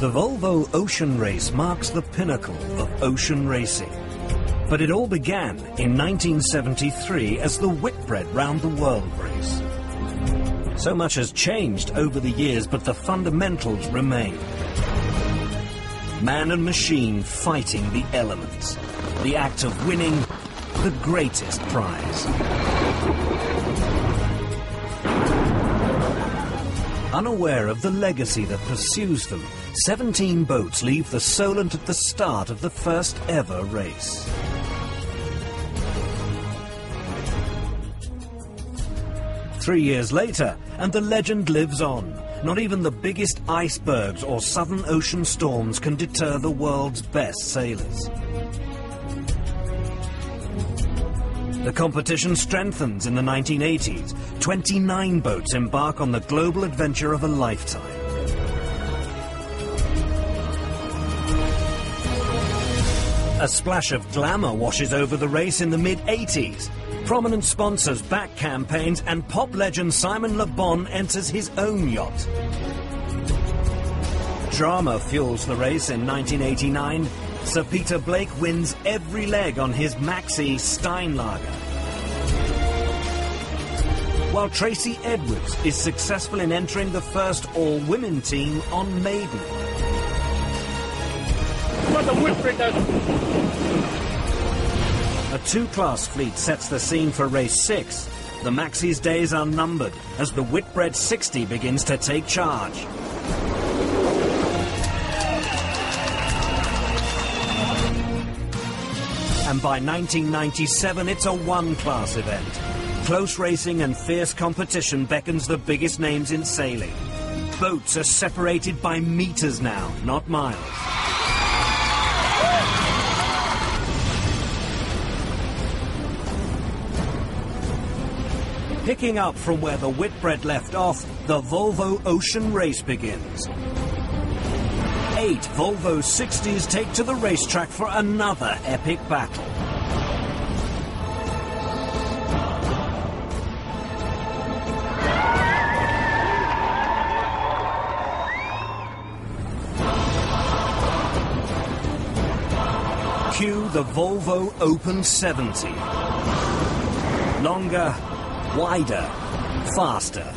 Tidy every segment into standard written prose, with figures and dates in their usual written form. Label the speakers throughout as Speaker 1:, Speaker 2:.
Speaker 1: The Volvo Ocean Race marks the pinnacle of ocean racing. But it all began in 1973 as the Whitbread Round the World race. So much has changed over the years, but the fundamentals remain. Man and machine fighting the elements. The act of winning the greatest prize. Unaware of the legacy that pursues them, 17 boats leave the Solent at the start of the first ever race. Three years later, and the legend lives on. Not even the biggest icebergs or Southern Ocean storms can deter the world's best sailors. The competition strengthens in the 1980s. 29 boats embark on the global adventure of a lifetime. A splash of glamour washes over the race in the mid-80s. Prominent sponsors back campaigns, and pop legend Simon Le Bon enters his own yacht. Drama fuels the race in 1989. Sir Peter Blake wins every leg on his maxi Steinlager, while Tracy Edwards is successful in entering the first all-women team on Maiden.
Speaker 2: What the Whitbread does.
Speaker 1: A two-class fleet sets the scene for race 6. The Maxi's days are numbered as the Whitbread 60 begins to take charge. And by 1997, it's a one-class event. Close racing and fierce competition beckons the biggest names in sailing. Boats are separated by meters now, not miles. Picking up from where the Whitbread left off, the Volvo Ocean Race begins. 8 Volvo 60s take to the racetrack for another epic battle. Cue the Volvo Open 70. Longer, wider, faster.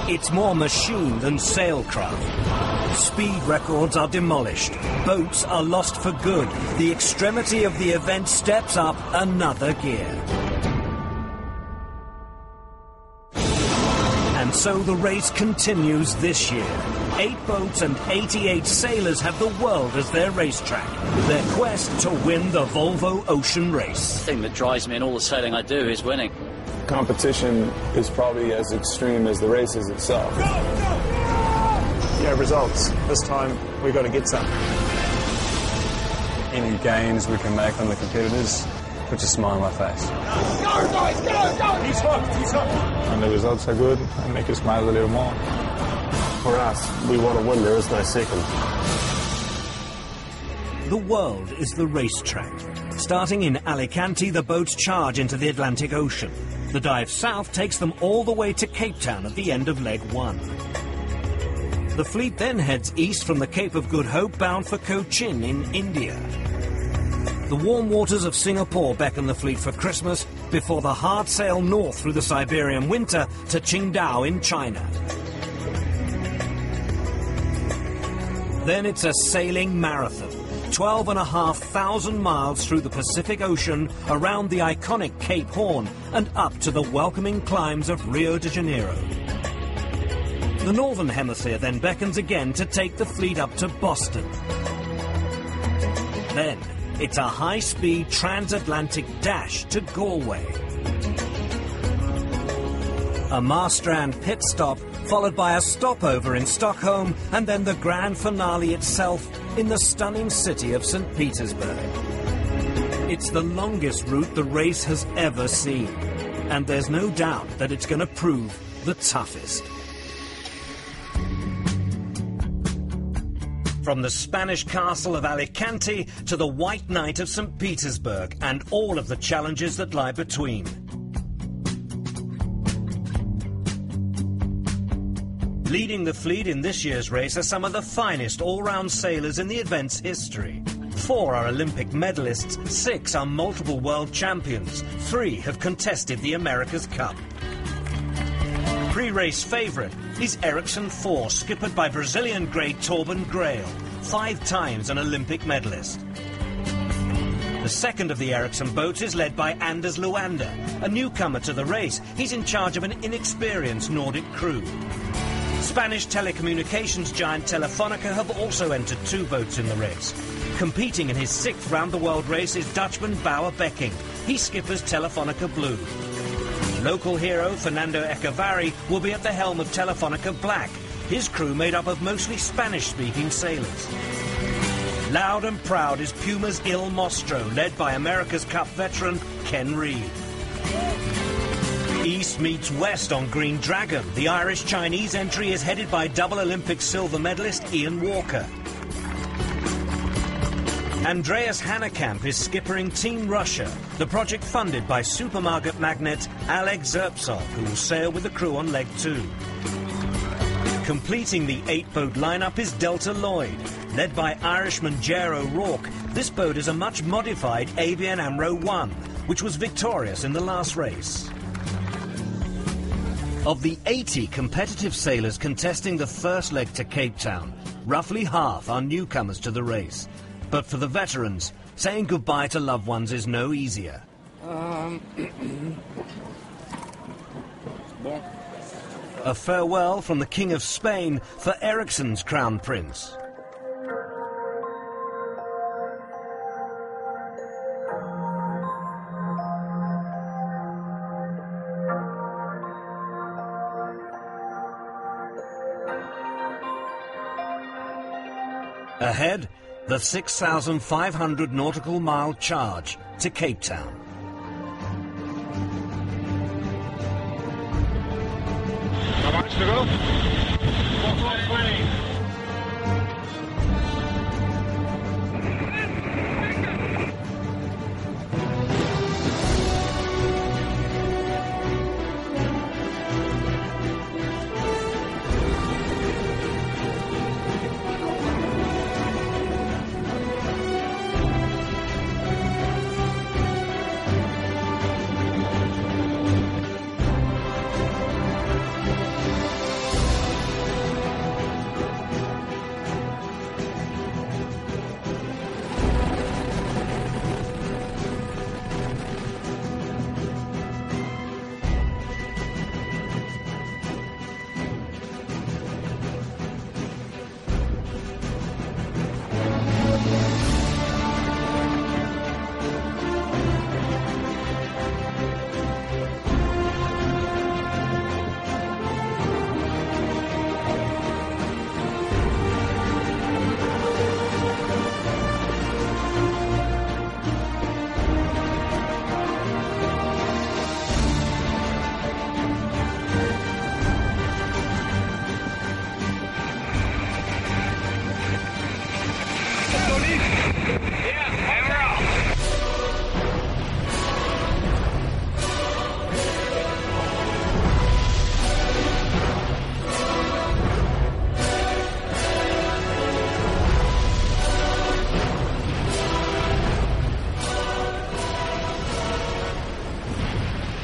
Speaker 1: It's more machine than sailcraft. Speed records are demolished. Boats are lost for good. The extremity of the event steps up another gear. And so the race continues this year. 8 boats and 88 sailors have the world as their racetrack. Their quest to win the Volvo Ocean Race.
Speaker 3: The thing that drives me in all the sailing I do is winning.
Speaker 4: Competition is probably as extreme as the races itself.
Speaker 2: Go, go!
Speaker 5: Yeah, results. This time we've got to get some. Any gains we can make on the competitors puts a smile on my face.
Speaker 2: Go, guys, go, go! He's hooked, he's hooked.
Speaker 4: When the results are good, I make you smile a little more.
Speaker 6: For us, we want to win, there is no second.
Speaker 1: The world is the racetrack. Starting in Alicante, the boats charge into the Atlantic Ocean. The dive south takes them all the way to Cape Town at the end of leg 1. The fleet then heads east from the Cape of Good Hope, bound for Cochin in India. The warm waters of Singapore beckon the fleet for Christmas before the hard sail north through the Siberian winter to Qingdao in China. Then it's a sailing marathon. 12,500 miles through the Pacific Ocean, around the iconic Cape Horn, and up to the welcoming climes of Rio de Janeiro. The Northern Hemisphere then beckons again to take the fleet up to Boston. Then, it's a high-speed transatlantic dash to Galway. A Marstrand pit stop, followed by a stopover in Stockholm, and then the grand finale itself in the stunning city of St. Petersburg. It's the longest route the race has ever seen, and there's no doubt that it's going to prove the toughest. From the Spanish castle of Alicante to the White Knight of St. Petersburg, and all of the challenges that lie between. Leading the fleet in this year's race are some of the finest all-round sailors in the event's history. 4 are Olympic medalists, 6 are multiple world champions, 3 have contested the America's Cup. Pre-race favourite is Ericsson 4, skippered by Brazilian grade Torben Grail, 5 times an Olympic medalist. The second of the Ericsson boats is led by Anders Luander, a newcomer to the race. He's in charge of an inexperienced Nordic crew. Spanish telecommunications giant Telefonica have also entered 2 boats in the race. Competing in his 6th round-the-world race is Dutchman Bauer Becking. He skippers Telefonica Blue. Local hero Fernando Echevarri will be at the helm of Telefonica Black, his crew made up of mostly Spanish-speaking sailors. Loud and proud is Puma's Il Mostro, led by America's Cup veteran Ken Reid. East meets west on Green Dragon. The Irish-Chinese entry is headed by double Olympic silver medalist Ian Walker. Andreas Hanekamp is skippering Team Russia, the project funded by supermarket magnate Oleg Zerpsov, who will sail with the crew on leg 2. Completing the 8-boat lineup is Delta Lloyd. Led by Irishman Ger O'Rourke, this boat is a much modified ABN AMRO 1, which was victorious in the last race. Of the 80 competitive sailors contesting the first leg to Cape Town, roughly half are newcomers to the race. But for the veterans, saying goodbye to loved ones is no easier. A farewell from the King of Spain for Ericsson's Crown Prince. Ahead, the 6,500 nautical mile charge to Cape Town.
Speaker 2: How much to go? 420.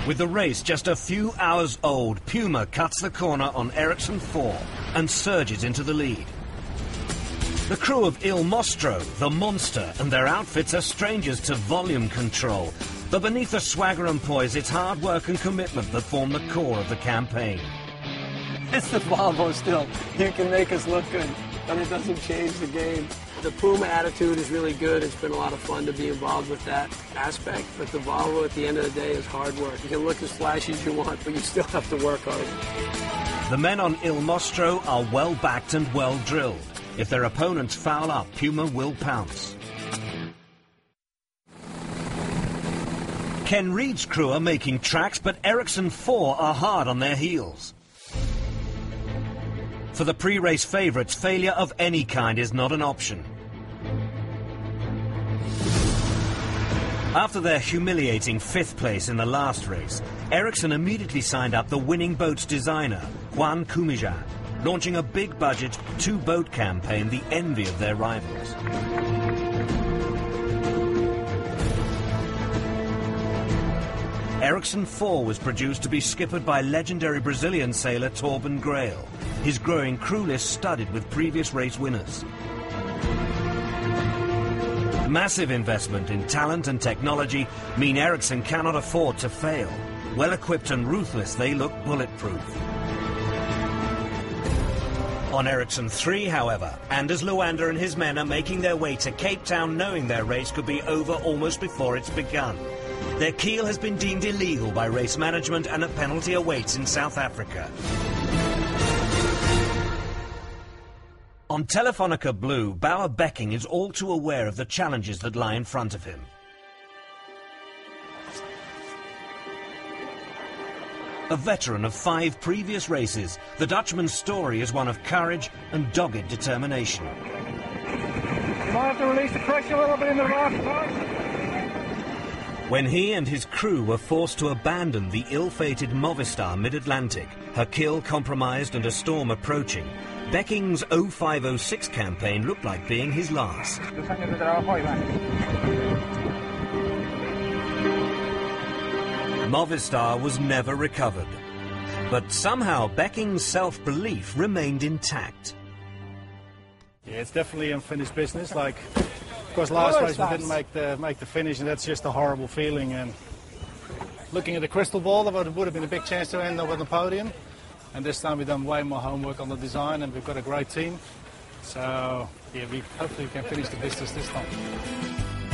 Speaker 1: With the race just a few hours old, Puma cuts the corner on Ericsson 4 and surges into the lead. The crew of Il Mostro, the monster, and their outfits are strangers to volume control. But beneath the swagger and poise, it's hard work and commitment that form the core of the campaign.
Speaker 5: It's the Volvo still. You can make us look good, but it doesn't change the game.
Speaker 7: The Puma attitude is really good. It's been a lot of fun to be involved with that aspect. But the Volvo, at the end of the day, is hard work. You can look as flashy as you want, but you still have to work hard.
Speaker 1: The men on Il Mostro are well-backed and well-drilled. If their opponents foul up, Puma will pounce. Ken Reid's crew are making tracks, but Ericsson 4 are hard on their heels. For the pre-race favourites, failure of any kind is not an option. After their humiliating 5th place in the last race, Ericsson immediately signed up the winning boat's designer, Juan Cumijan. launching a big-budget two-boat campaign, the envy of their rivals. Ericsson 4 was produced to be skippered by legendary Brazilian sailor Torben Grail, his growing crew list studded with previous race winners. Massive investment in talent and technology mean Ericsson cannot afford to fail. Well-equipped and ruthless, they look bulletproof. On Ericsson 3, however, Anders Luander and his men are making their way to Cape Town knowing their race could be over almost before it's begun. Their keel has been deemed illegal by race management and a penalty awaits in South Africa. On Telefonica Blue, Bauer Becking is all too aware of the challenges that lie in front of him. A veteran of 5 previous races, the Dutchman's story is one of courage and dogged determination.
Speaker 2: You might have to release the pressure a little bit in the raft.
Speaker 1: When he and his crew were forced to abandon the ill-fated Movistar Mid-Atlantic, her keel compromised and a storm approaching, Becking's 0506 campaign looked like being his last. Movistar was never recovered, but somehow Becking's self-belief remained intact.
Speaker 8: Yeah, it's definitely unfinished business. Like, of course, last race we didn't make the finish, and that's just a horrible feeling. And looking at the crystal ball, there would have been a big chance to end up on the podium. And this time we've done way more homework on the design, and we've got a great team. So, yeah, we hopefully can finish the business this time.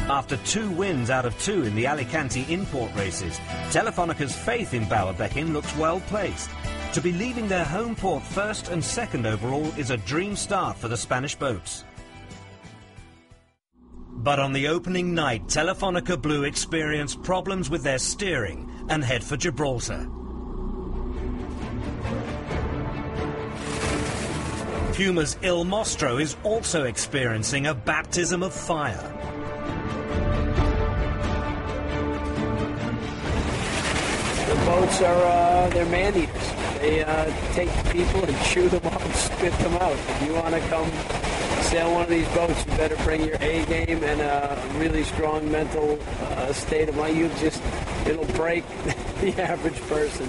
Speaker 1: After 2 wins out of 2 in the Alicante import races, Telefonica's faith in Bauer Becking looks well placed. To be leaving their home port first and second overall is a dream start for the Spanish boats. But on the opening night, Telefonica Blue experienced problems with their steering and head for Gibraltar. Puma's Il Mostro is also experiencing a baptism of fire.
Speaker 7: The boats are, they're man-eaters. They take people and chew them up and spit them out. If you want to come sail one of these boats, you better bring your A game and a really strong mental state of mind. It'll break the average person.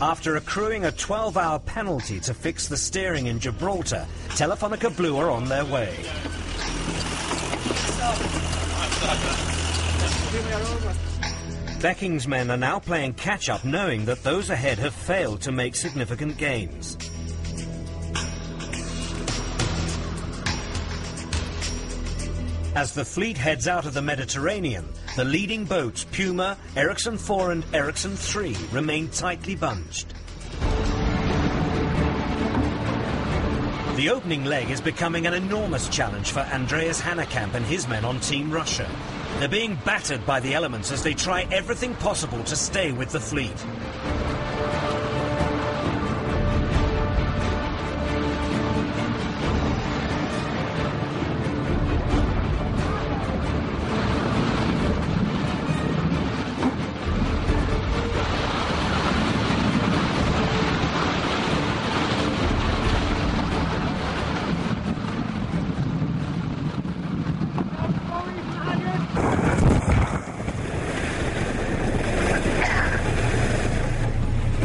Speaker 1: After accruing a 12-hour penalty to fix the steering in Gibraltar, Telefonica Blue are on their way. Becking's men are now playing catch-up, knowing that those ahead have failed to make significant gains. As the fleet heads out of the Mediterranean, the leading boats, Puma, Ericsson 4 and Ericsson 3, remain tightly bunched. The opening leg is becoming an enormous challenge for Andreas Hanekamp and his men on Team Russia. They're being battered by the elements as they try everything possible to stay with the fleet.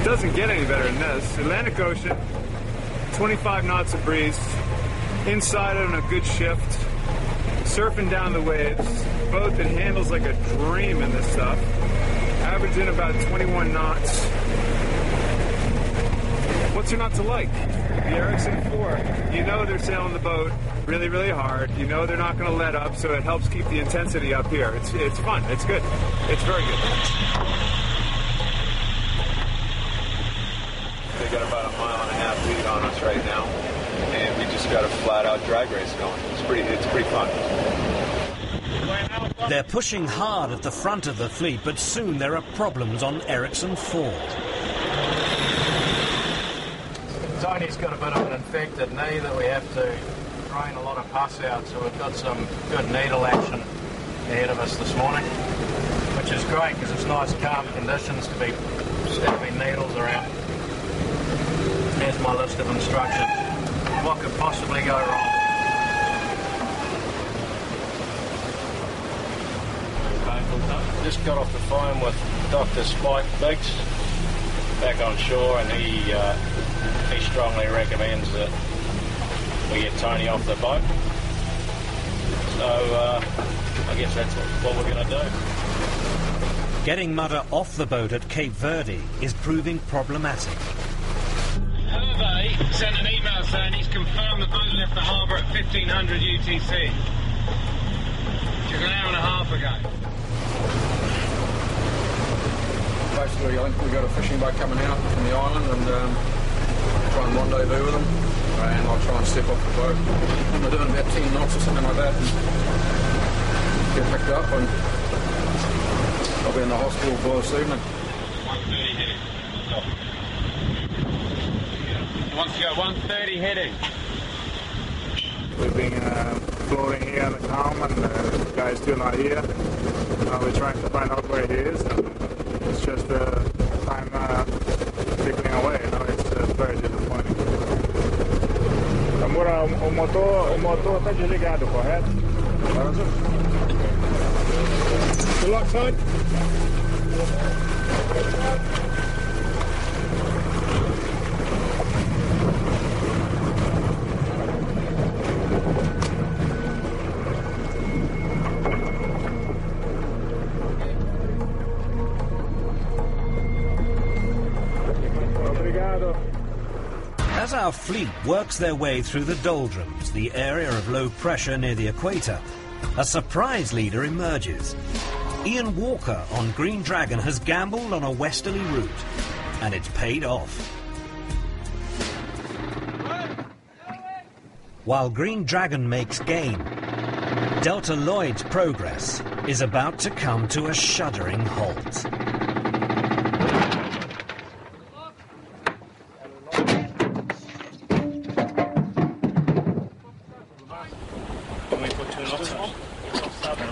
Speaker 4: Doesn't get any better than this. Atlantic Ocean, 25 knots of breeze, inside on a good shift, surfing down the waves, boat that handles like a dream in this stuff, averaging about 21 knots. What's there not to like? The Ericsson 4, you know they're sailing the boat really, really hard. You know they're not going to let up, so it helps keep the intensity up here. It's fun. It's good. It's very good. They got about a mile and a half lead on us right now, and we just got a flat-out drag race going. It's pretty fun.
Speaker 1: They're pushing hard at the front of the fleet, but soon there are problems on Ericsson 4.
Speaker 9: Tony's got a bit of an infected knee that we have to drain a lot of pus out, so we've got some good needle action ahead of us this morning. We're which is great because it's nice calm conditions to be stabbing needles around. Here's my list of instructions. What could possibly go wrong? Just got off the phone with Dr. Spike Biggs back on shore, and he strongly recommends that we get Tony off the boat. So I guess that's what we're going to do.
Speaker 1: Getting Mudder off the boat at Cape Verde is proving problematic.
Speaker 2: Hervé sent an email saying he's confirmed the boat left the harbour at 1500 UTC. Which is an hour and a half ago.
Speaker 10: Basically, I think we've got a fishing boat coming out from the island and try and rendezvous with them. And I'll try and step off the boat. I'm doing about 10 knots or something like that and get picked up, and I'll be in the hospital for this evening.
Speaker 2: 130 heading. He wants to go 130 heading.
Speaker 4: We've been floating here in the calm, and the guy's still not here. We're trying to find out where he is. It's just time tickling away. It's very disappointing. Amor, o motor está desligado, correto? Good luck, son.
Speaker 1: As our fleet works their way through the doldrums, the area of low pressure near the equator, a surprise leader emerges. Ian Walker on Green Dragon has gambled on a westerly route, and it's paid off. While Green Dragon makes gain, Delta Lloyd's progress is about to come to a shuddering halt.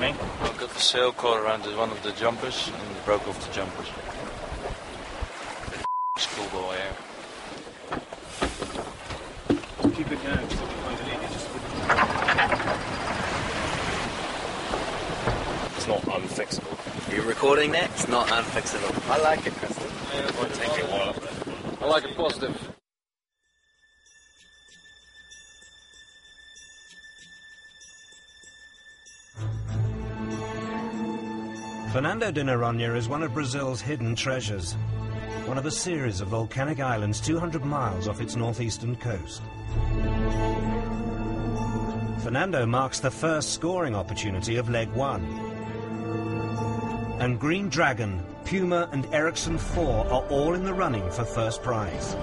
Speaker 11: I got the sail caught around one of the jumpers and broke off the jumpers. Schoolboy air.
Speaker 8: Keep it going.
Speaker 6: It's not unfixable.
Speaker 5: You're recording that? It's not unfixable. I like it, Kristen.
Speaker 6: Yeah, it might take you a while.
Speaker 9: I like it positive.
Speaker 1: Fernando de Noronha is one of Brazil's hidden treasures, one of a series of volcanic islands 200 miles off its northeastern coast. Fernando marks the first scoring opportunity of leg one. And Green Dragon, Puma and Ericsson 4 are all in the running for first prize.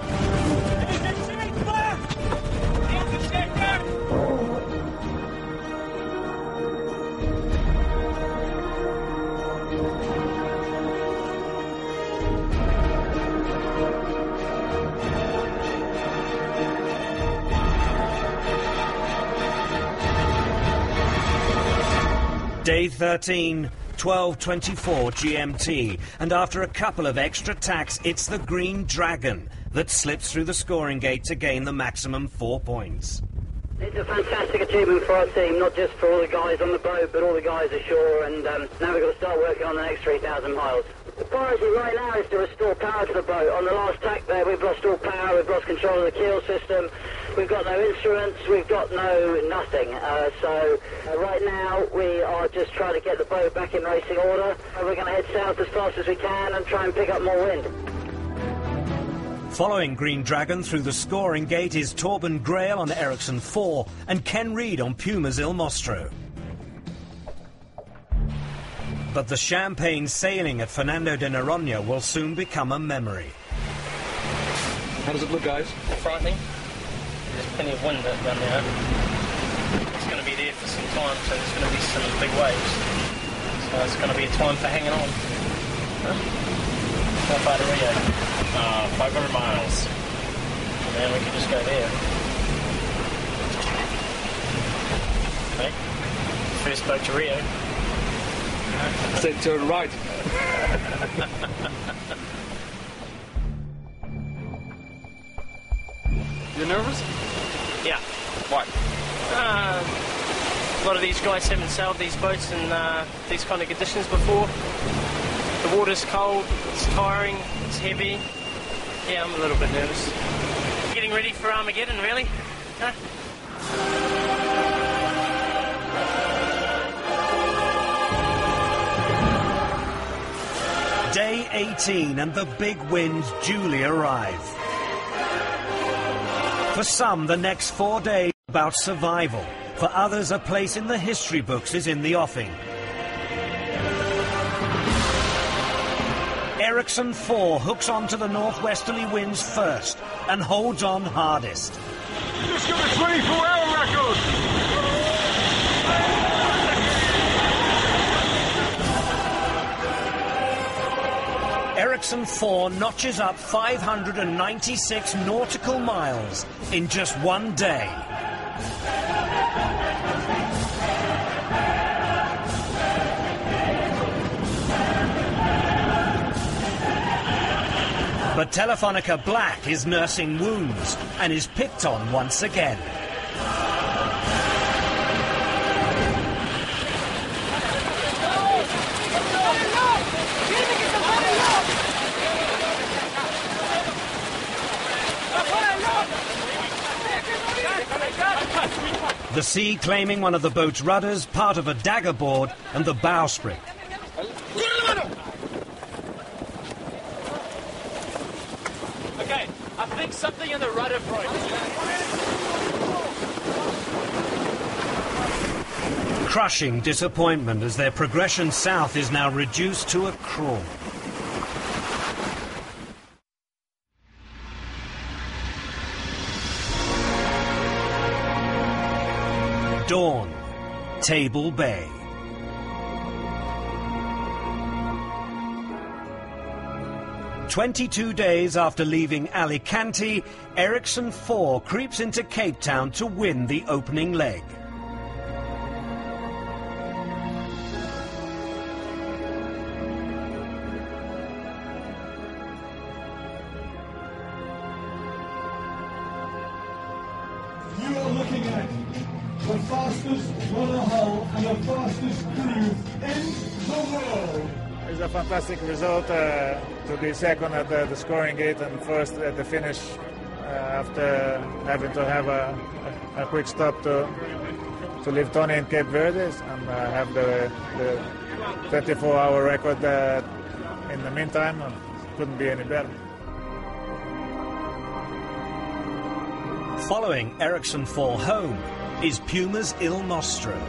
Speaker 1: Day 13, 12:24 GMT, and after a couple of extra tacks, it's the Green Dragon that slips through the scoring gate to gain the maximum 4 points.
Speaker 12: It's a fantastic achievement for our team, not just for all the guys on the boat, but all the guys ashore, and now we've got to start working on the next 3,000 miles. The priority right now is to restore power to the boat. On the last tack there, we've lost all power, we've lost control of the keel system, we've got no instruments, we've got nothing. So right now, we are just trying to get the boat back in racing order. We're going to head south as fast as we can and try and pick up more wind.
Speaker 1: Following Green Dragon through the scoring gate is Torben Grail on Ericsson 4 and Ken Reid on Puma's Il Mostro. But the champagne sailing at Fernando de Noronha will soon become a memory.
Speaker 10: How does it look, guys?
Speaker 13: Frightening. There's plenty of wind down there. It's going to be there for some time, so there's going to be some big waves. So it's going to be a time for hanging on. How far to Rio?
Speaker 6: 500 miles.
Speaker 13: And then we can just go there. Okay. First boat to Rio.
Speaker 10: Said turn right.
Speaker 13: You nervous? Yeah.
Speaker 10: Why?
Speaker 13: A lot of these guys haven't sailed these boats in these kind of conditions before. The water's cold, it's tiring, it's heavy. Yeah, I'm a little bit nervous. Getting ready for Armageddon, really? Huh?
Speaker 1: Day 18 and the big winds duly arrive. For some, the next 4 days are about survival. For others, a place in the history books is in the offing. Ericsson 4 hooks onto the northwesterly winds first and holds on hardest.
Speaker 2: Just got a 24-hour record!
Speaker 1: Ericsson 4 notches up 596 nautical miles in just 1 day. But Telefonica Black is nursing wounds and is picked on once again. The sea claiming one of the boat's rudders, part of a dagger board, and the bowsprit.
Speaker 14: Okay, I think something in the rudder broke.
Speaker 1: Crushing disappointment as their progression south is now reduced to a crawl. Dawn, Table Bay. "22 days after leaving Alicante, Ericsson 4 creeps into Cape Town to win the opening leg.
Speaker 15: You are looking at the fastest rudder hull and the fastest crew in the world.
Speaker 8: It's a fantastic result to be second at the scoring gate and first at the finish after having to have a quick stop to leave Tony in Cape Verde and have the 24-hour record in the meantime. Couldn't be any better.
Speaker 1: Following Ericsson 4 home is Puma's Il Mostro.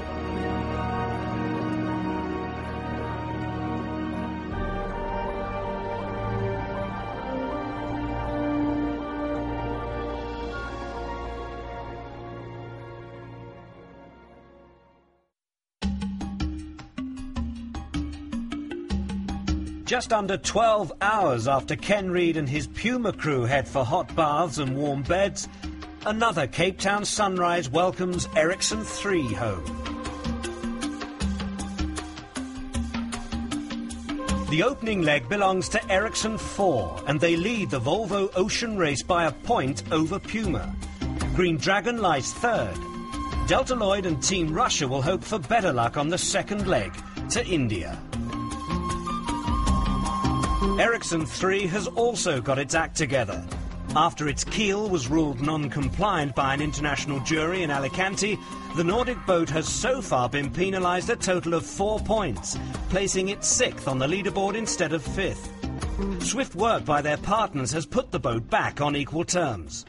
Speaker 1: Just under 12 hours after Ken Reid and his Puma crew head for hot baths and warm beds, another Cape Town sunrise welcomes Ericsson 3 home. The opening leg belongs to Ericsson 4, and they lead the Volvo Ocean Race by a point over Puma. Green Dragon lies third. Delta Lloyd and Team Russia will hope for better luck on the second leg to India. Ericsson 3 has also got its act together. After its keel was ruled non-compliant by an international jury in Alicante, the Nordic boat has so far been penalised a total of 4 points, placing it 6th on the leaderboard instead of 5th. Swift work by their partners has put the boat back on equal terms.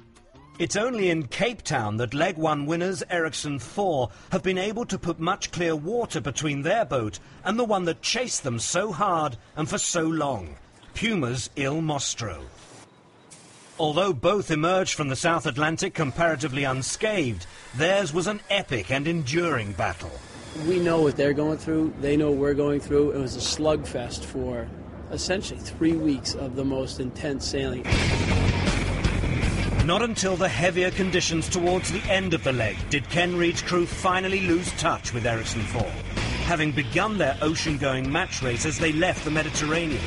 Speaker 1: It's only in Cape Town that Leg 1 winners Ericsson 4 have been able to put much clear water between their boat and the one that chased them so hard and for so long, Puma's Il Mostro. Although both emerged from the South Atlantic comparatively unscathed, theirs was an epic and enduring battle.
Speaker 7: We know what they're going through. They know what we're going through. It was a slugfest for essentially 3 weeks of the most intense sailing.
Speaker 1: Not until the heavier conditions towards the end of the leg did Ken Reid's crew finally lose touch with Ericsson 4. Having begun their ocean-going match race as they left the Mediterranean.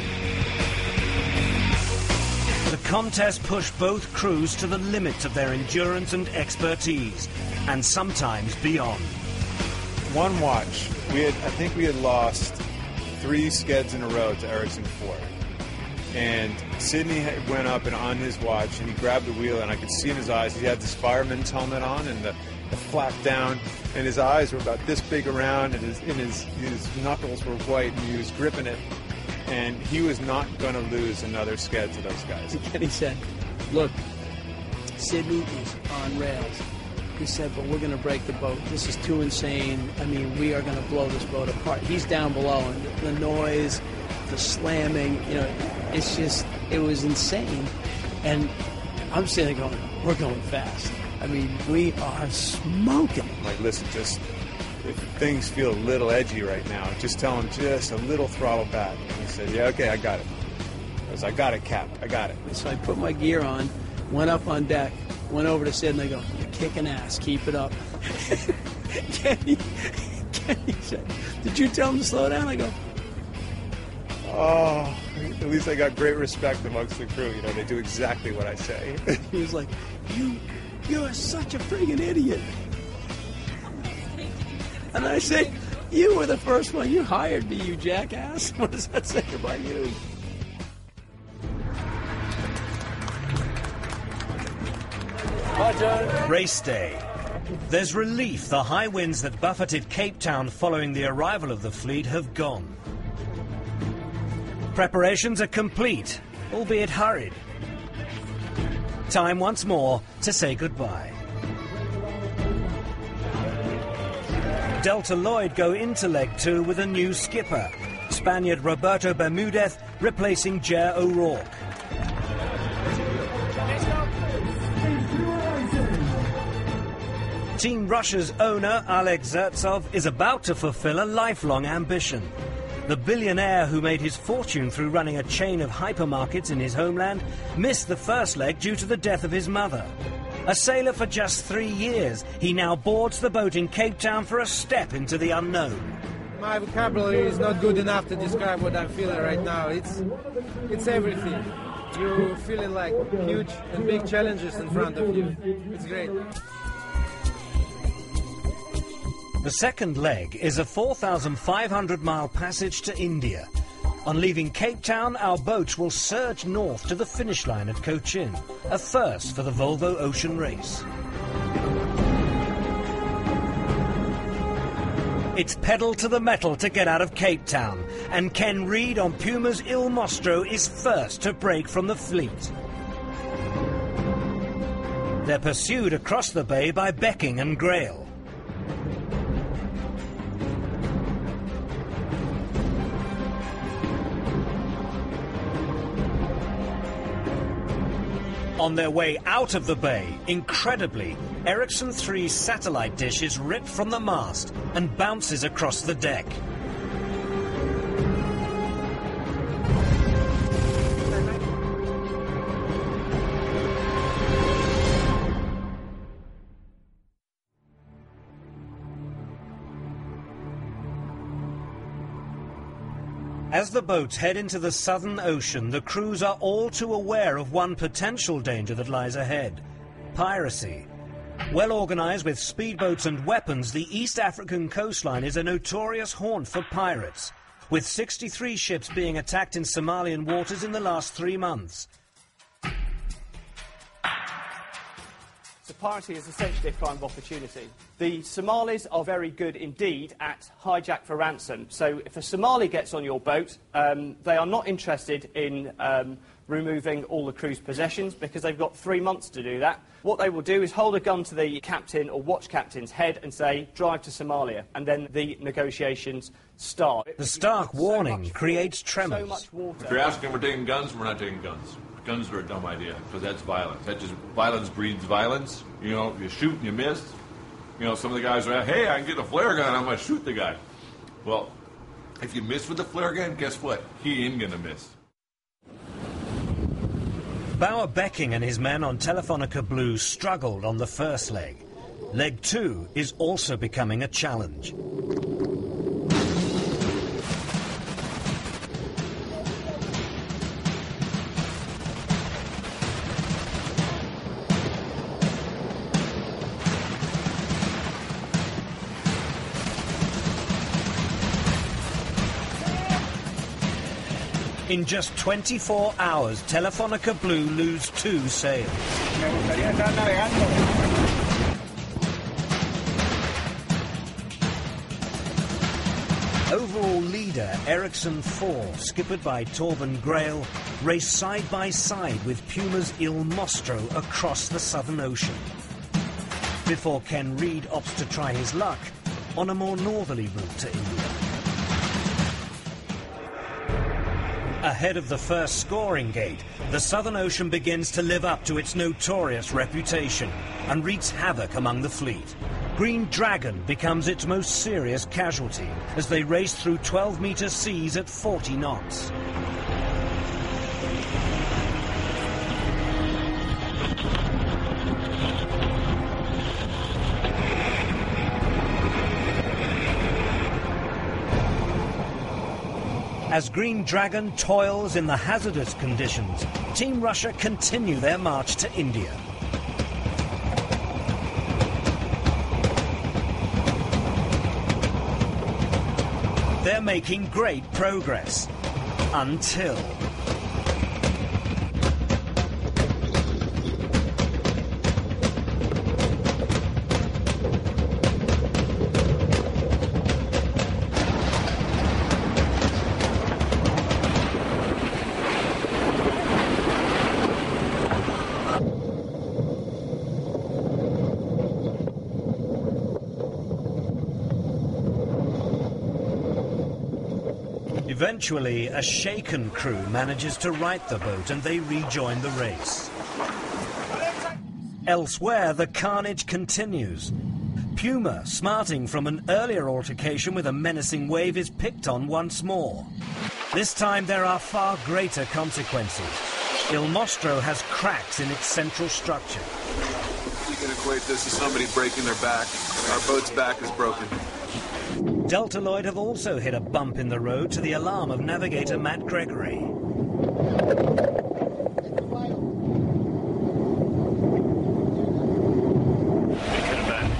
Speaker 1: The contest pushed both crews to the limits of their endurance and expertise, and sometimes beyond.
Speaker 4: One watch, I think we had lost 3 skeds in a row to Ericsson 4. And Sidney went up and on his watch, and he grabbed the wheel, and I could see in his eyes, he had this fireman's helmet on, and the flap down, and his eyes were about this big around, and his knuckles were white, and he was gripping it, and he was not going to lose another sked to those guys.
Speaker 7: And he said, look, Sidney is on rails. He said, but we're going to break the boat. This is too insane. I mean, we are going to blow this boat apart. He's down below, and the noise, the slamming, you know, it's just, it was insane. And I'm sitting there going, we're going fast. I mean, we are smoking.
Speaker 4: Like, listen, just, if things feel a little edgy right now, just tell him just a little throttle back. And he said, yeah, okay, I got it. I got it, Cap, I got it.
Speaker 7: So I put my gear on, went up on deck, went over to Sid, and I go, you're kicking ass, keep it up. Kenny said, did you tell him to slow down? I go,
Speaker 4: oh, at least I got great respect amongst the crew. You know, they do exactly what I say.
Speaker 7: He was like, you're such a friggin' idiot. And I said, you were the first one. You hired me, you jackass. What does that say about you?
Speaker 5: Bye, John.
Speaker 1: Race day. There's relief the high winds that buffeted Cape Town following the arrival of the fleet have gone. Preparations are complete, albeit hurried. Time once more to say goodbye. Delta Lloyd go into leg 2 with a new skipper, Spaniard Roberto Bermudez replacing Jer O'Rourke. Team Russia's owner, Alex Zertsov, is about to fulfill a lifelong ambition. The billionaire who made his fortune through running a chain of hypermarkets in his homeland missed the first leg due to the death of his mother. A sailor for just 3 years, he now boards the boat in Cape Town for a step into the unknown.
Speaker 16: My vocabulary is not good enough to describe what I'm feeling right now. It's everything. You're feeling like huge and big challenges in front of you. It's great.
Speaker 1: The second leg is a 4,500-mile passage to India. On leaving Cape Town, our boats will surge north to the finish line at Cochin, a first for the Volvo Ocean Race. It's pedal to the metal to get out of Cape Town, and Ken Reid on Puma's Il Mostro is first to break from the fleet. They're pursued across the bay by Becking and Grail. On their way out of the bay, incredibly, Ericsson 3's satellite dish is ripped from the mast and bounces across the deck. As the boats head into the Southern Ocean, the crews are all too aware of one potential danger that lies ahead: piracy. Well organized with speedboats and weapons, the East African coastline is a notorious haunt for pirates, with 63 ships being attacked in Somalian waters in the last 3 months.
Speaker 17: So piracy is essentially a crime of opportunity. The Somalis are very good indeed at hijack for ransom. So if a Somali gets on your boat, they are not interested in removing all the crew's possessions because they've got 3 months to do that. What they will do is hold a gun to the captain or watch captain's head and say, drive to Somalia, and then the negotiations start.
Speaker 1: The stark warning creates tremors.
Speaker 17: So much water.
Speaker 18: If you're asking if we're taking guns, we're not taking guns. Guns are a dumb idea, because that's violence. Violence breeds violence. You know, you shoot and you miss. You know, some of the guys are, hey, I can get a flare gun, I'm going to shoot the guy. Well, if you miss with the flare gun, guess what? He ain't going to miss.
Speaker 1: Bauer Becking and his men on Telefonica Blue struggled on the first leg. Leg 2 is also becoming a challenge. In just 24 hours, Telefonica Blue lose 2 sails. Overall leader Ericsson 4, skippered by Torben Grail, raced side by side with Puma's Il Mostro across the Southern Ocean. Before Ken Reid opts to try his luck on a more northerly route to India. Ahead of the first scoring gate, the Southern Ocean begins to live up to its notorious reputation and wreaks havoc among the fleet. Green Dragon becomes its most serious casualty as they race through 12-metre seas at 40 knots. As Green Dragon toils in the hazardous conditions, Team Russia continue their march to India. They're making great progress. Until... Eventually, a shaken crew manages to right the boat and they rejoin the race. Elsewhere, the carnage continues. Puma, smarting from an earlier altercation with a menacing wave, is picked on once more. This time there are far greater consequences. Il Mostro has cracks in its central structure.
Speaker 19: You can equate this to somebody breaking their back. Our boat's back is broken.
Speaker 1: Deltaloid have also hit a bump in the road to the alarm of navigator Matt Gregory.
Speaker 2: It could have been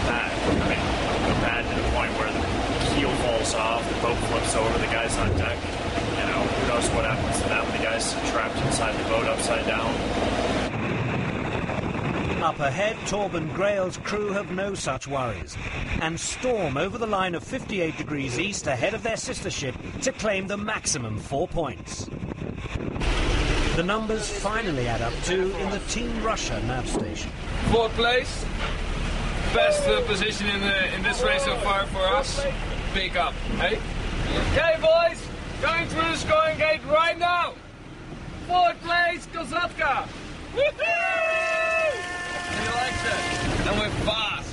Speaker 2: bad. I mean, bad to the point where the keel falls off, the boat flips over, the guy's on deck. You know, who knows what happens to them? The guy's trapped inside the boat upside down.
Speaker 1: Up ahead, Torben Grail's crew have no such worries and storm over the line of 58 degrees east ahead of their sister ship to claim the maximum 4 points. The numbers finally add up to in the Team Russia nav station.
Speaker 20: 4th place, best position in this race so far for us. Big up, hey? Okay, boys, going through the scoring gate right now. 4th place, Kosatka. Woohoo! He likes it, and we're fast.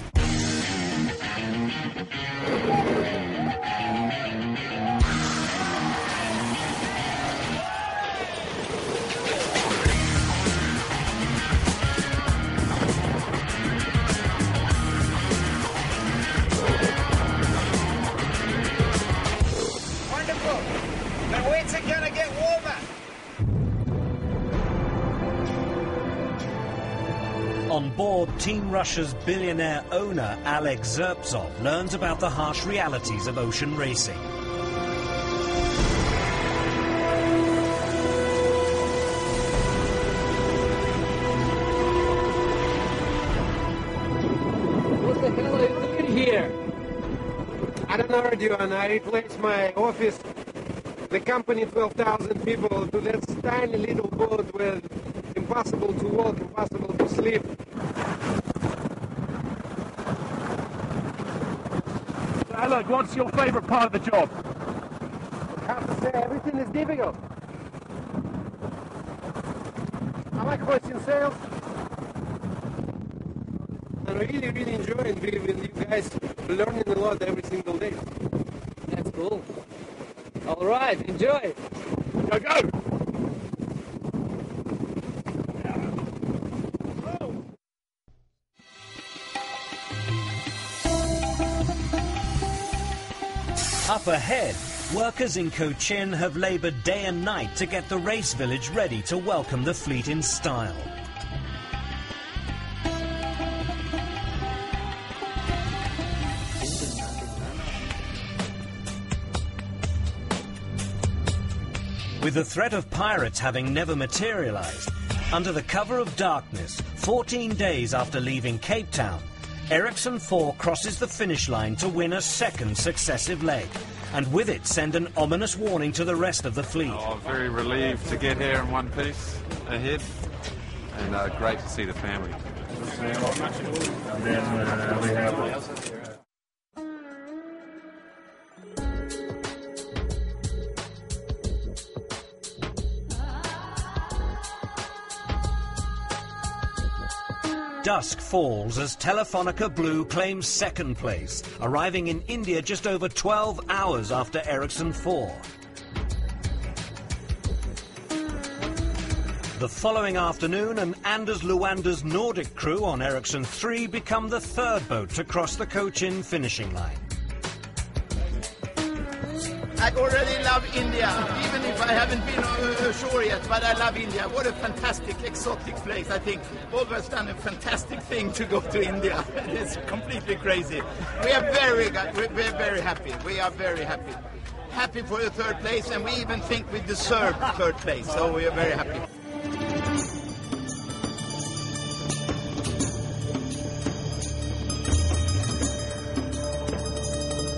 Speaker 16: Wonderful. The winds are gonna get warmer.
Speaker 1: On board, Team Russia's billionaire owner, Alex Zerpsov, learns about the harsh realities of ocean racing.
Speaker 16: What the hell are you doing here? I don't know, Arduan. I replaced my office, the company 12,000 people, to that tiny little boat with impossible to walk, impossible to sleep.
Speaker 20: So, Alec, what's your favourite part of the job?
Speaker 16: I have to say, everything is difficult. I like hoisting sails. I'm really, really enjoying being with you guys, learning a lot every single day. That's cool. All right, enjoy.
Speaker 20: Go, go!
Speaker 1: Up ahead, workers in Cochin have laboured day and night to get the race village ready to welcome the fleet in style. With the threat of pirates having never materialized, under the cover of darkness, 14 days after leaving Cape Town, Ericsson 4 crosses the finish line to win a second successive leg, and with it send an ominous warning to the rest of the fleet.
Speaker 21: Oh, I'm very relieved to get here in one piece ahead, and great to see the family.
Speaker 2: And then we have...
Speaker 1: Dusk falls as Telefonica Blue claims second place, arriving in India just over 12 hours after Ericsson 4. The following afternoon, an Anders Luander's Nordic crew on Ericsson 3 become the third boat to cross the Cochin finishing line.
Speaker 22: I already love India, even if I haven't been ashore yet, but I love India. What a fantastic, exotic place. I think Volvo has done a fantastic thing to go to India. It's completely crazy. We are very happy. We are very happy. Happy for the third place, and we even think we deserve third place, so we are very happy.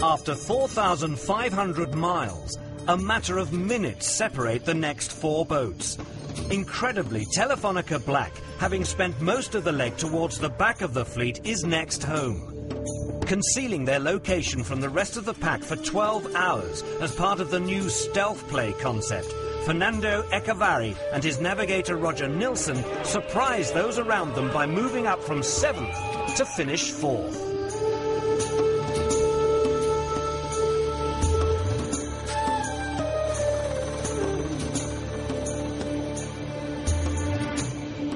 Speaker 1: After 4,500 miles, a matter of minutes separate the next four boats. Incredibly, Telefonica Black, having spent most of the leg towards the back of the fleet, is next home. Concealing their location from the rest of the pack for 12 hours as part of the new stealth play concept, Fernando Echevarri and his navigator Roger Nilsson surprised those around them by moving up from 7th to finish 4th.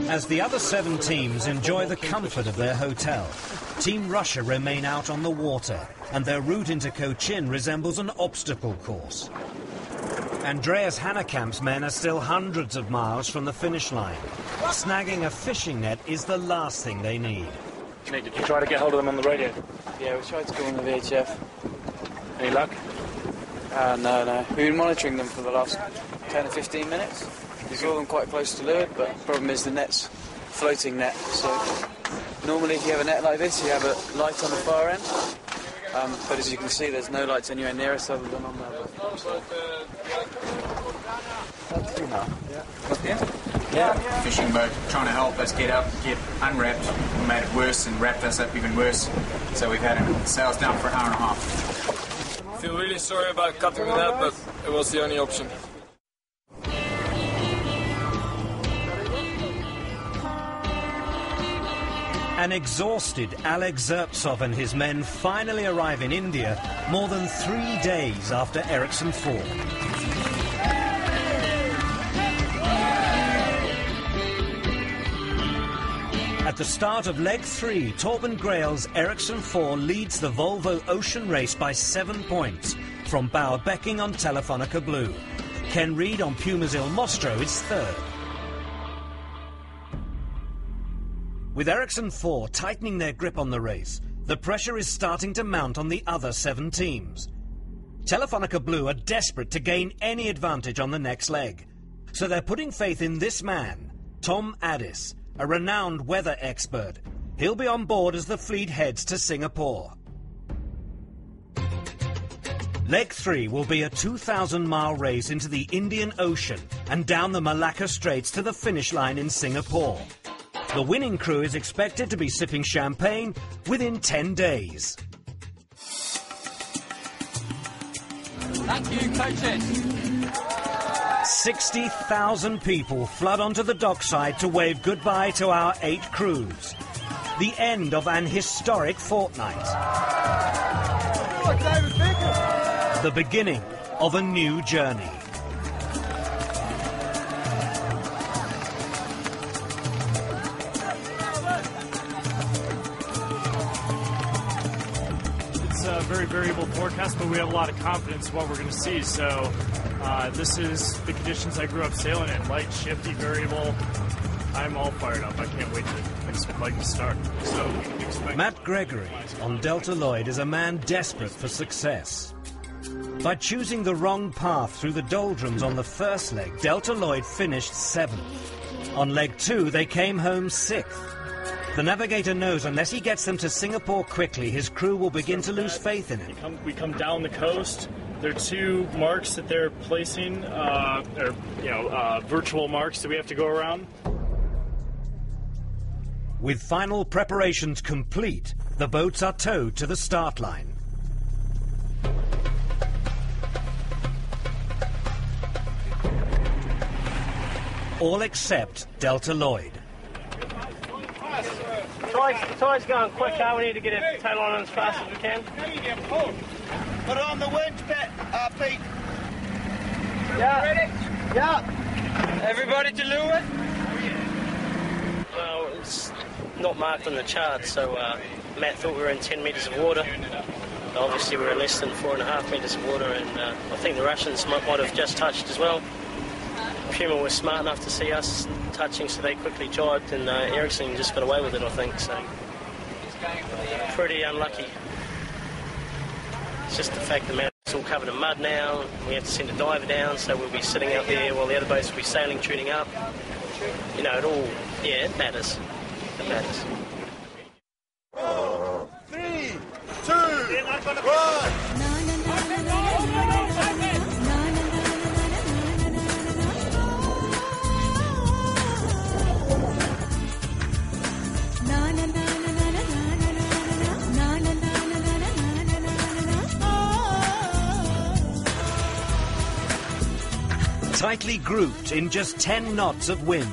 Speaker 1: As the other 7 teams enjoy the comfort of their hotel, Team Russia remain out on the water, and their route into Cochin resembles an obstacle course. Andreas Hannekamp's men are still hundreds of miles from the finish line. Snagging a fishing net is the last thing they need.
Speaker 23: Did you try to get hold of them on the radio? Yeah, we tried to call on the VHF. Any luck? No. We've been monitoring them for the last 10 or 15 minutes. We saw them quite close to leeward, but the problem is the net's floating net. So normally if you have a net like this, you have a light on the far end. But as you can see, there's no lights anywhere near us other than on there.
Speaker 24: Yeah, fishing boat trying to help us get up, get unwrapped, made it worse and wrapped us up even worse. So we've had sails down for an hour and a half.
Speaker 20: I feel really sorry about cutting the net, but it was the only option.
Speaker 1: An exhausted Alex Zertsov and his men finally arrive in India more than 3 days after Ericsson 4. At the start of leg 3, Torben Grael's Ericsson 4 leads the Volvo Ocean race by 7 points from Bauer Becking on Telefonica Blue. Ken Reid on Puma's Il Mostro is third. With Ericsson 4 tightening their grip on the race, the pressure is starting to mount on the other 7 teams. Telefonica Blue are desperate to gain any advantage on the next leg, so they're putting faith in this man, Tom Addis, a renowned weather expert. He'll be on board as the fleet heads to Singapore. Leg 3 will be a 2,000-mile race into the Indian Ocean and down the Malacca Straits to the finish line in Singapore. The winning crew is expected to be sipping champagne within 10 days.
Speaker 14: Thank you, coaches.
Speaker 1: 60,000 people flood onto the dockside to wave goodbye to our 8 crews. The end of an historic fortnight. The beginning of a new journey.
Speaker 2: Very variable forecast, but we have a lot of confidence in what we're going to see. So this is the conditions I grew up sailing in: light, shifty, variable. I'm all fired up. I can't wait to start. So we can expect.
Speaker 1: Matt Gregory on Delta Lloyd is a man desperate for success. By choosing the wrong path through the doldrums on the first leg, Delta Lloyd finished 7th. On leg 2, they came home 6th. The navigator knows unless he gets them to Singapore quickly, his crew will begin to lose faith in him.
Speaker 2: We come down the coast. There are 2 marks that they're placing, virtual marks that we have to go around.
Speaker 1: With final preparations complete, the boats are towed to the start line. All except Delta Lloyd.
Speaker 13: Tide's going quicker. We need to get a tail on as fast as we can.
Speaker 22: Put it on the winch, Pete.
Speaker 13: Yeah.
Speaker 22: Ready?
Speaker 13: Yeah. Everybody to leeward? Well, it's not marked on the chart, so Matt thought we were in 10 metres of water. Obviously, we were in less than 4.5 metres of water, and I think the Russians might have just touched as well. Puma was smart enough to see us touching, so they quickly jibed, and Ericsson just got away with it, I think. So pretty unlucky. It's just the fact that it's all covered in mud now. We have to send a diver down, so we'll be sitting out there while the other boats will be sailing, tuning up. You know, it matters. It matters.
Speaker 22: 3, 2, 1.
Speaker 1: Tightly grouped in just 10 knots of wind,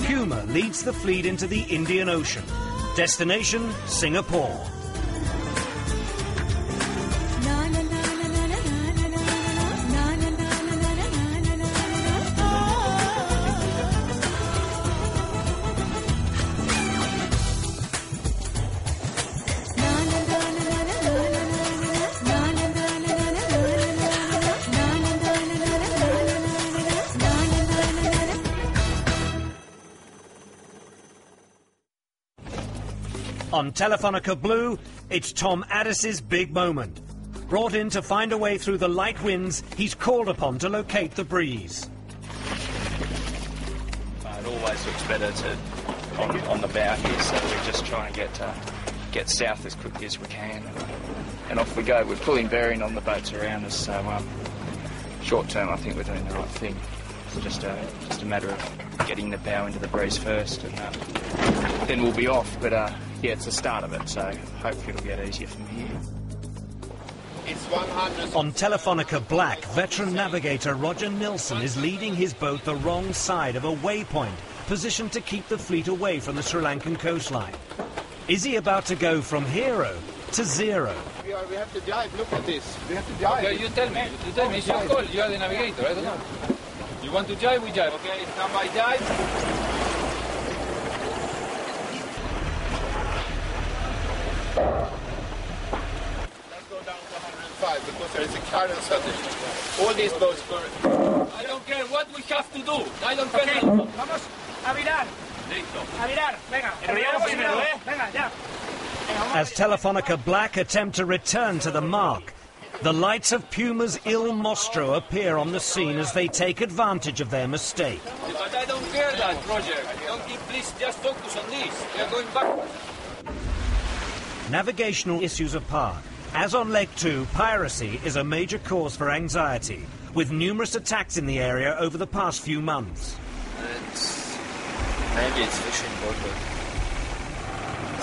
Speaker 1: Puma leads the fleet into the Indian Ocean. Destination, Singapore. On Telefonica Blue, it's Tom Addis's big moment. Brought in to find a way through the light winds, he's called upon to locate the breeze.
Speaker 3: It always looks better on the bow here, so we just try and get south as quickly as we can, and off we go. We're pulling bearing on the boats around us, so short term I think we're doing the right thing. It's just a matter of getting the bow into the breeze first, and then we'll be off. But yeah, it's the start of it, so hopefully it'll get easier from here.
Speaker 22: It's 100.
Speaker 1: On Telefonica Black, veteran navigator Roger Nilsson is leading his boat the wrong side of a waypoint, positioned to keep the fleet away from the Sri Lankan coastline. Is he about to go from hero to zero?
Speaker 22: We have to dive. Look at this. We have to dive.
Speaker 20: Okay, you tell me. It's your call. You are the navigator. I don't know. You want to jive? We jive. Okay, stand by, dive.
Speaker 22: Because there is a current suddenly. All these boats go.
Speaker 20: I don't care what we have to do. I don't care.
Speaker 14: Vamos a virar. A virar. Venga. Venga, ya.
Speaker 1: As Telefonica Black attempt to return to the mark, the lights of Puma's Il Mostro appear on the scene as they take advantage of their mistake.
Speaker 20: But I don't care that, Roger. Please just focus on this. We are going back.
Speaker 1: Navigational issues apart, as on leg 2, piracy is a major cause for anxiety, with numerous attacks in the area over the past few months.
Speaker 3: Maybe it's fishing boat.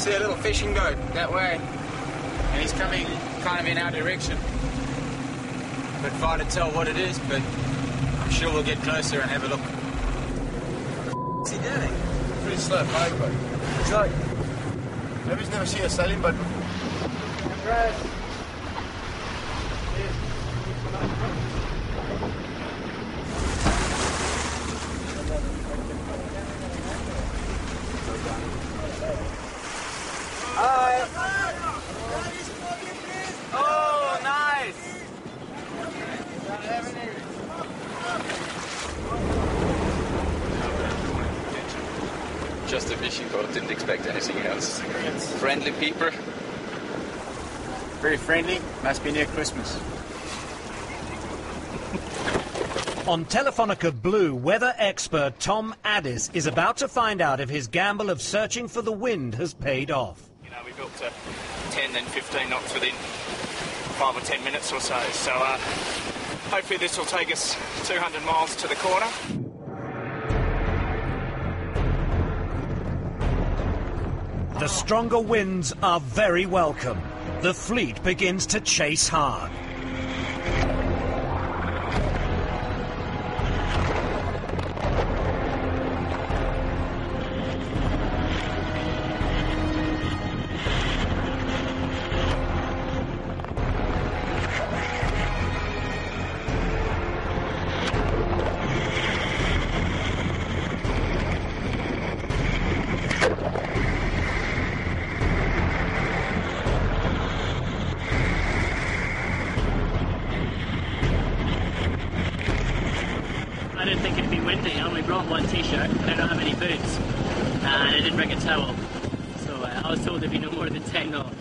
Speaker 24: See a little fishing boat that way, and he's coming kind of in our direction. But far to tell what it is, but I'm sure we'll get closer and have a look. What's he doing?
Speaker 22: Pretty slow boat. It's like maybe he's never seen a sailing boat before.
Speaker 14: Hi. Oh, nice.
Speaker 3: Just a fishing boat, didn't expect anything else. Friendly people.
Speaker 24: Very friendly. Must be near Christmas.
Speaker 1: On Telefonica Blue, weather expert Tom Addis is about to find out if his gamble of searching for the wind has paid off.
Speaker 3: You know, we built to 10 and 15 knots within 5 or 10 minutes or so. So hopefully this will take us 200 miles to the corner.
Speaker 1: The stronger winds are very welcome. The fleet begins to chase hard.
Speaker 6: I didn't think it'd be windy. I only brought one t-shirt and I don't have any boots. And I didn't bring a towel. So I was told there'd be no more than 10 knots.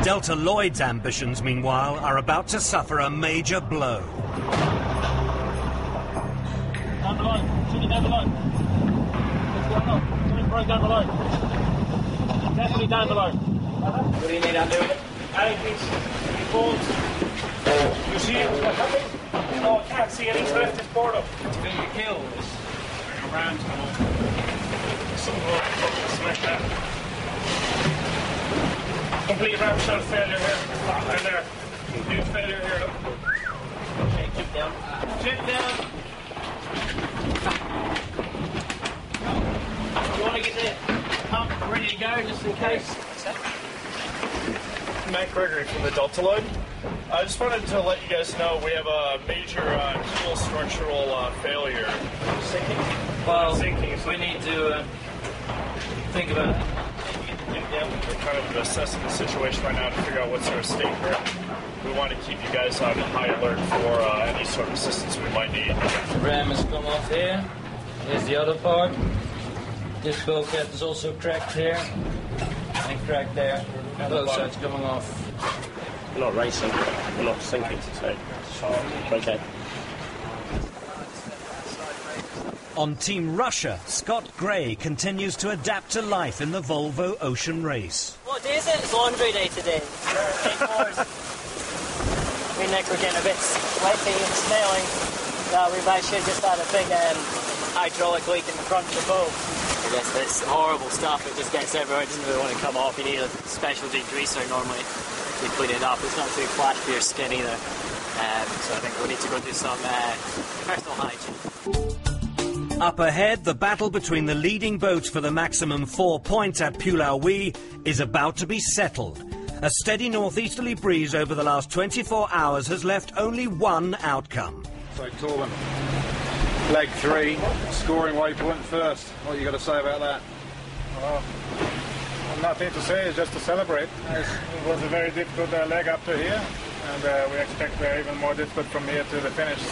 Speaker 1: Delta Lloyd's ambitions, meanwhile, are about to suffer a major blow.
Speaker 14: Down the line. Shoot it down the line. What's going on? Something broke down the line. Definitely down the line.
Speaker 3: What do you need under it?
Speaker 14: Ankles, balls. You see it? What's happening? No, I can't see anything. Lift this board up.
Speaker 3: It's going to kill this.
Speaker 14: Around. Something wrong. Smash that. Complete ramp shell failure here. Right there. Huge failure here. Look.
Speaker 3: Okay, chip down.
Speaker 14: Chip down.
Speaker 6: You want to get the pump ready to go just in case?
Speaker 2: Matt Gregory from the Delta Lloyd. I just wanted to let you guys know we have a major keel structural failure. Sinking?
Speaker 6: Well,
Speaker 2: sinking.
Speaker 6: We need to think about it.
Speaker 2: We're kind of assessing the situation right now to figure out what's our state here. We want to keep you guys on high alert for any sort of assistance we might need.
Speaker 6: Ram has come off here. Here's the other part. This bulkhead is also cracked here and cracked there. Both sides coming off.
Speaker 14: We're not racing, we're not sinking, so okay.
Speaker 1: On Team Russia, Scott Gray continues to adapt to life in the Volvo Ocean Race.
Speaker 6: What day is it? It's laundry day today. Me and Nick were getting a bit sweaty and smelling. We've actually just had a big hydraulic leak in the front of the boat. It's horrible stuff. It just gets everywhere. It doesn't really want to come off. You need a special degreaser normally to clean it up. It's not too flash for your skin either. So I think we need to go do some personal hygiene.
Speaker 1: Up ahead, the battle between the leading boats for the maximum 4 points at Pulau is about to be settled. A steady northeasterly breeze over the last 24 hours has left only one outcome.
Speaker 10: So Torben, leg 3, scoring waypoint first. What you got to say about that?
Speaker 8: Well, nothing to say, it's just to celebrate. It was a very difficult leg up to here, and we expect even more difficult from here to the finish.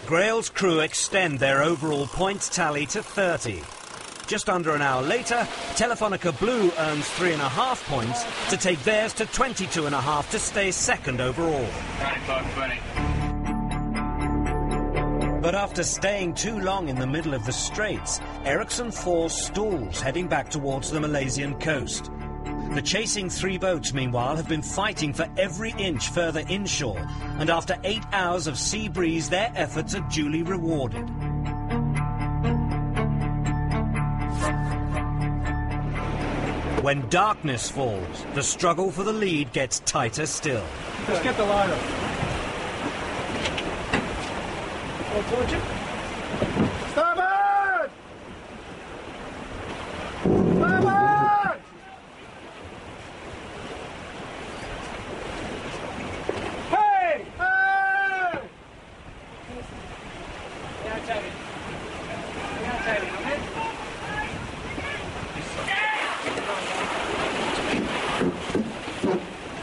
Speaker 1: Grail's crew extend their overall points tally to 30. Just under an hour later, Telefonica Blue earns 3.5 points to take theirs to 22.5 to stay second overall.
Speaker 3: 95-20.
Speaker 1: But after staying too long in the middle of the Straits, Ericsson 4 stalls heading back towards the Malaysian coast. The chasing 3 boats, meanwhile, have been fighting for every inch further inshore, and after 8 hours of sea breeze, their efforts are duly rewarded. When darkness falls, the struggle for the lead gets tighter still.
Speaker 8: Let's get the line up. Starboard! Starboard! Hey! Hey!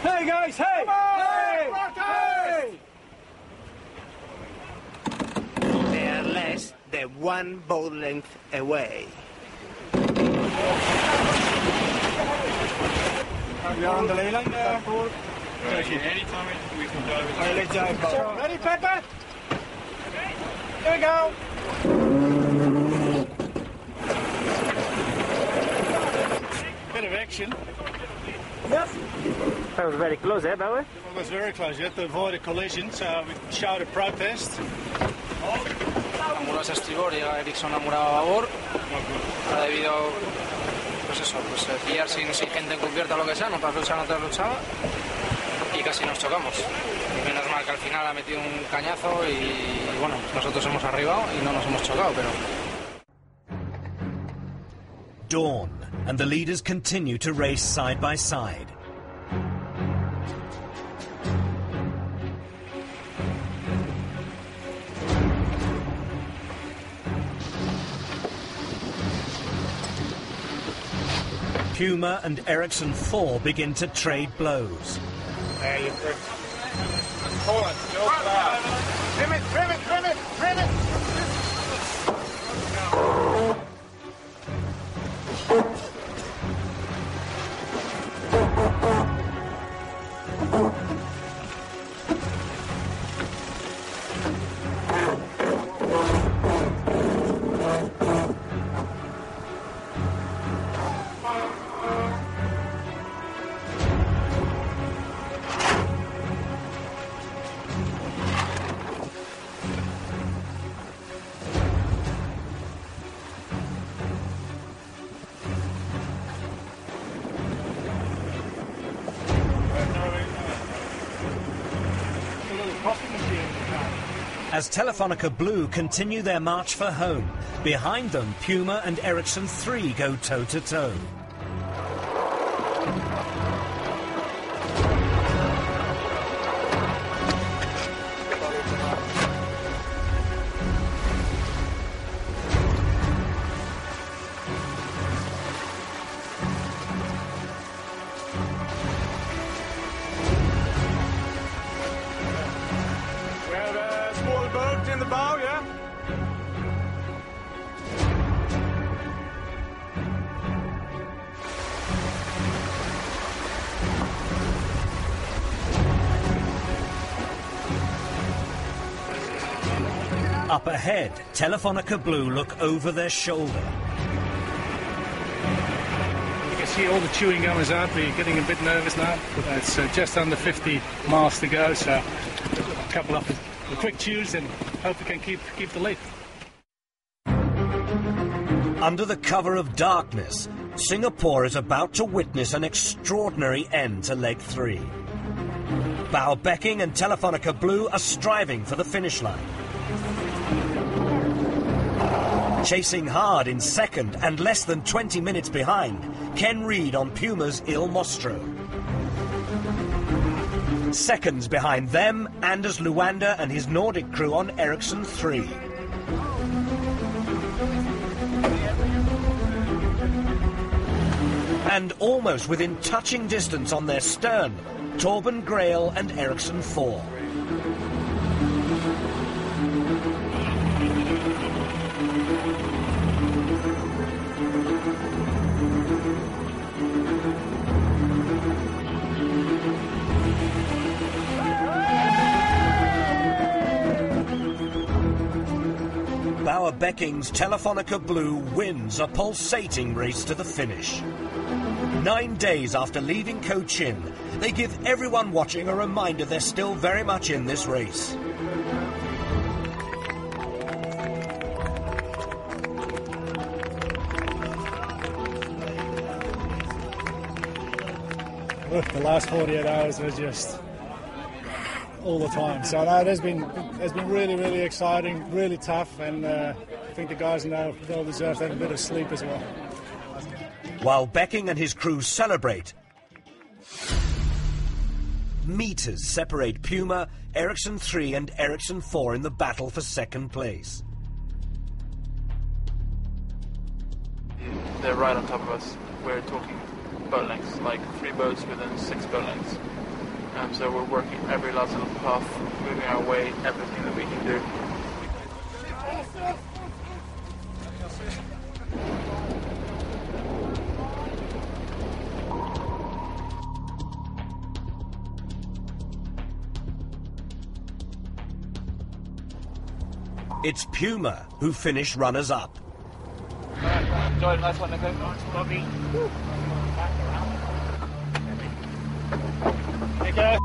Speaker 8: Hey guys, hey! Hey! Hey!
Speaker 9: They are less than 1 boat length away.
Speaker 8: You're on the ley line there, Paul.
Speaker 3: Anytime we can dive.
Speaker 8: Ready, Pepper? Here we go. Bit of action.
Speaker 14: Yes. That was very close, eh, Bowie?
Speaker 8: It was very close. You had to avoid a collision, so we shouted protest.
Speaker 24: Ambulancia a estribor, llega Ericsson a babor. Ha debido, pues eso, pillar sin gente encubierta o lo que sea, no te has luchado. Y casi nos chocamos. Menos mal que al final ha metido un cañazo y bueno, nosotros hemos arribado y no nos hemos chocado, pero...
Speaker 1: Dawn, and the leaders continue to race side by side. Puma and Ericsson 4 begin to trade blows.
Speaker 8: There you go. Hold on, trim it.
Speaker 1: As Telefonica Blue continue their march for home, behind them Puma and Ericsson 3 go toe-to-toe.
Speaker 8: In the bow, yeah?
Speaker 1: Up ahead, Telefonica Blue look over their shoulder.
Speaker 8: You can see all the chewing gum is out. We're getting a bit nervous now. It's just under 50 miles to go, so a couple of the quick chews and hope we can keep the lead.
Speaker 1: Under the cover of darkness, Singapore is about to witness an extraordinary end to leg 3. Baobecking and Telefonica Blue are striving for the finish line. Chasing hard in second and less than 20 minutes behind, Ken Reid on Puma's Il Mostro. Seconds behind them, Anders Luanda and his Nordic crew on Ericsson 3. And almost within touching distance on their stern, Torben Grail and Ericsson 4. Baobecking's Telefonica Blue wins a pulsating race to the finish. 9 days after leaving Cochin, they give everyone watching a reminder they're still very much in this race.
Speaker 8: The last 48 hours was just all the time. So no, it has been really exciting, really tough, and I think the guys now well deserve to have a bit of sleep as well.
Speaker 1: While Becking and his crew celebrate, meters separate Puma, Ericsson 3 and Ericsson 4 in the battle for second place.
Speaker 23: They're right on top of us. We're talking boat lengths, like 3 boats within 6 boat lengths. So we're working every last little path, moving our way, everything that we can do.
Speaker 1: It's Puma who finish runners-up.
Speaker 3: Jordan, nice one, Nico. Nice, Bobby.
Speaker 14: Nico.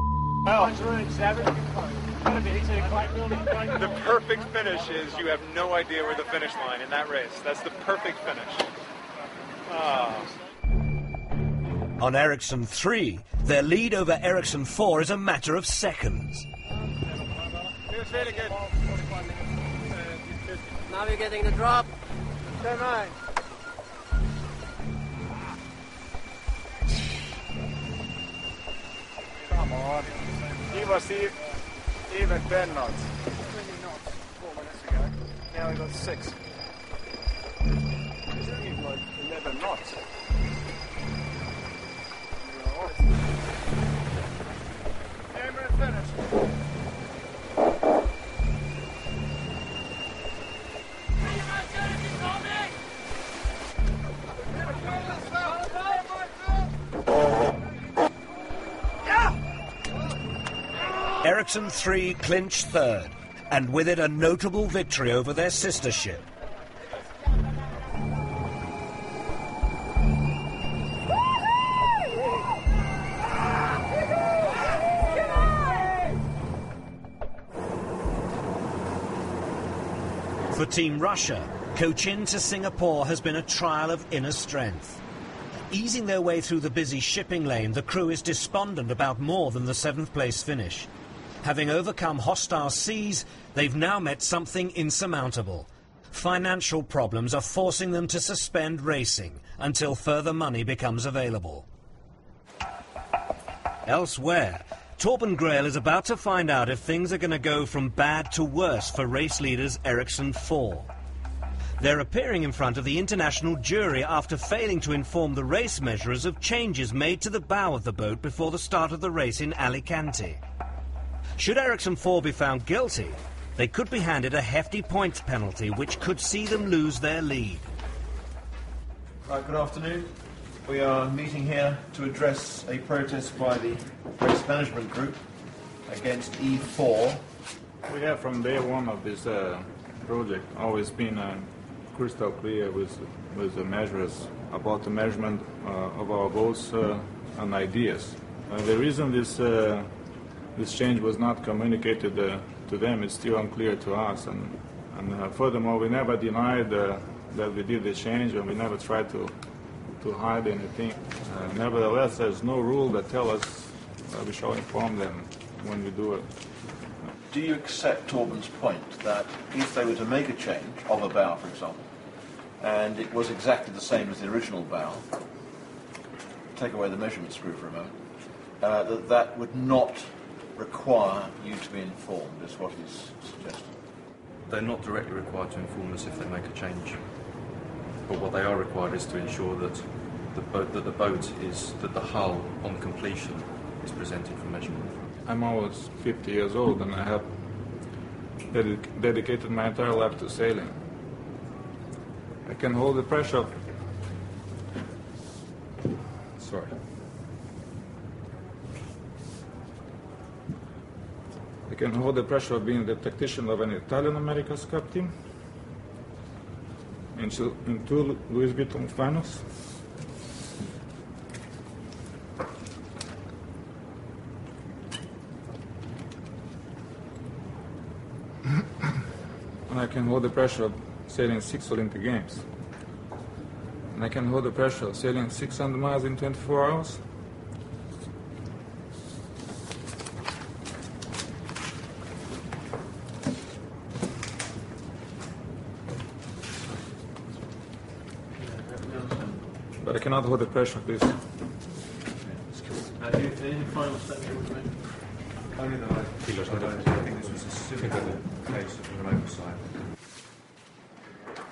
Speaker 4: The perfect finish is you have no idea where the finish line in that race. That's the perfect finish.
Speaker 1: On Ericsson 3, their lead over Ericsson 4 is a matter of seconds.
Speaker 16: Feels really good.
Speaker 7: Now you're getting the drop.
Speaker 16: Turn right.
Speaker 4: Come on. He was even 10 knots.
Speaker 16: 20 knots 4 minutes ago. Now we got 6.
Speaker 4: It's only like 11 knots. Camera finished.
Speaker 1: Ericsson 3 clinch third, and with it a notable victory over their sister ship. For Team Russia, Cochin to Singapore has been a trial of inner strength. Easing their way through the busy shipping lane, the crew is despondent about more than the 7th place finish. Having overcome hostile seas, they've now met something insurmountable. Financial problems are forcing them to suspend racing until further money becomes available. Elsewhere, Torben Grael is about to find out if things are going to go from bad to worse for race leaders Ericsson 4. They're appearing in front of the international jury after failing to inform the race measurers of changes made to the bow of the boat before the start of the race in Alicante. Should Ericsson 4 be found guilty, they could be handed a hefty points penalty which could see them lose their lead.
Speaker 11: Right, good afternoon. We are meeting here to address a protest by the race management group against E4.
Speaker 4: We have from day one of this project always been crystal clear with the measures about the measurement of our boats and ideas. The reason this change was not communicated to them is still unclear to us, and furthermore, we never denied that we did the change, and we never tried to hide anything. Nevertheless, there's no rule that tells us we shall inform them when we do it.
Speaker 11: Do you accept Torben's point that if they were to make a change of a bow, for example, and it was exactly the same as the original bow, take away the measurement screw for a moment, that would not require you to be informed, is what he's suggesting?
Speaker 12: They're not directly required to inform us if they make a change, but what they are required is to ensure that the hull on completion is presented for measurement.
Speaker 4: I'm almost 50 years old, and I have dedicated my entire life to sailing. I can hold the pressure. Sorry. I can hold the pressure of being the tactician of an Italian America's Cup team in two Louis Vuitton finals. And I can hold the pressure of sailing 6 Olympic Games. And I can hold the pressure of sailing 600 miles in 24 hours. But I cannot hold the pressure of this.
Speaker 11: Any final statement with me?
Speaker 12: Only that I think this was a simple case of an oversight.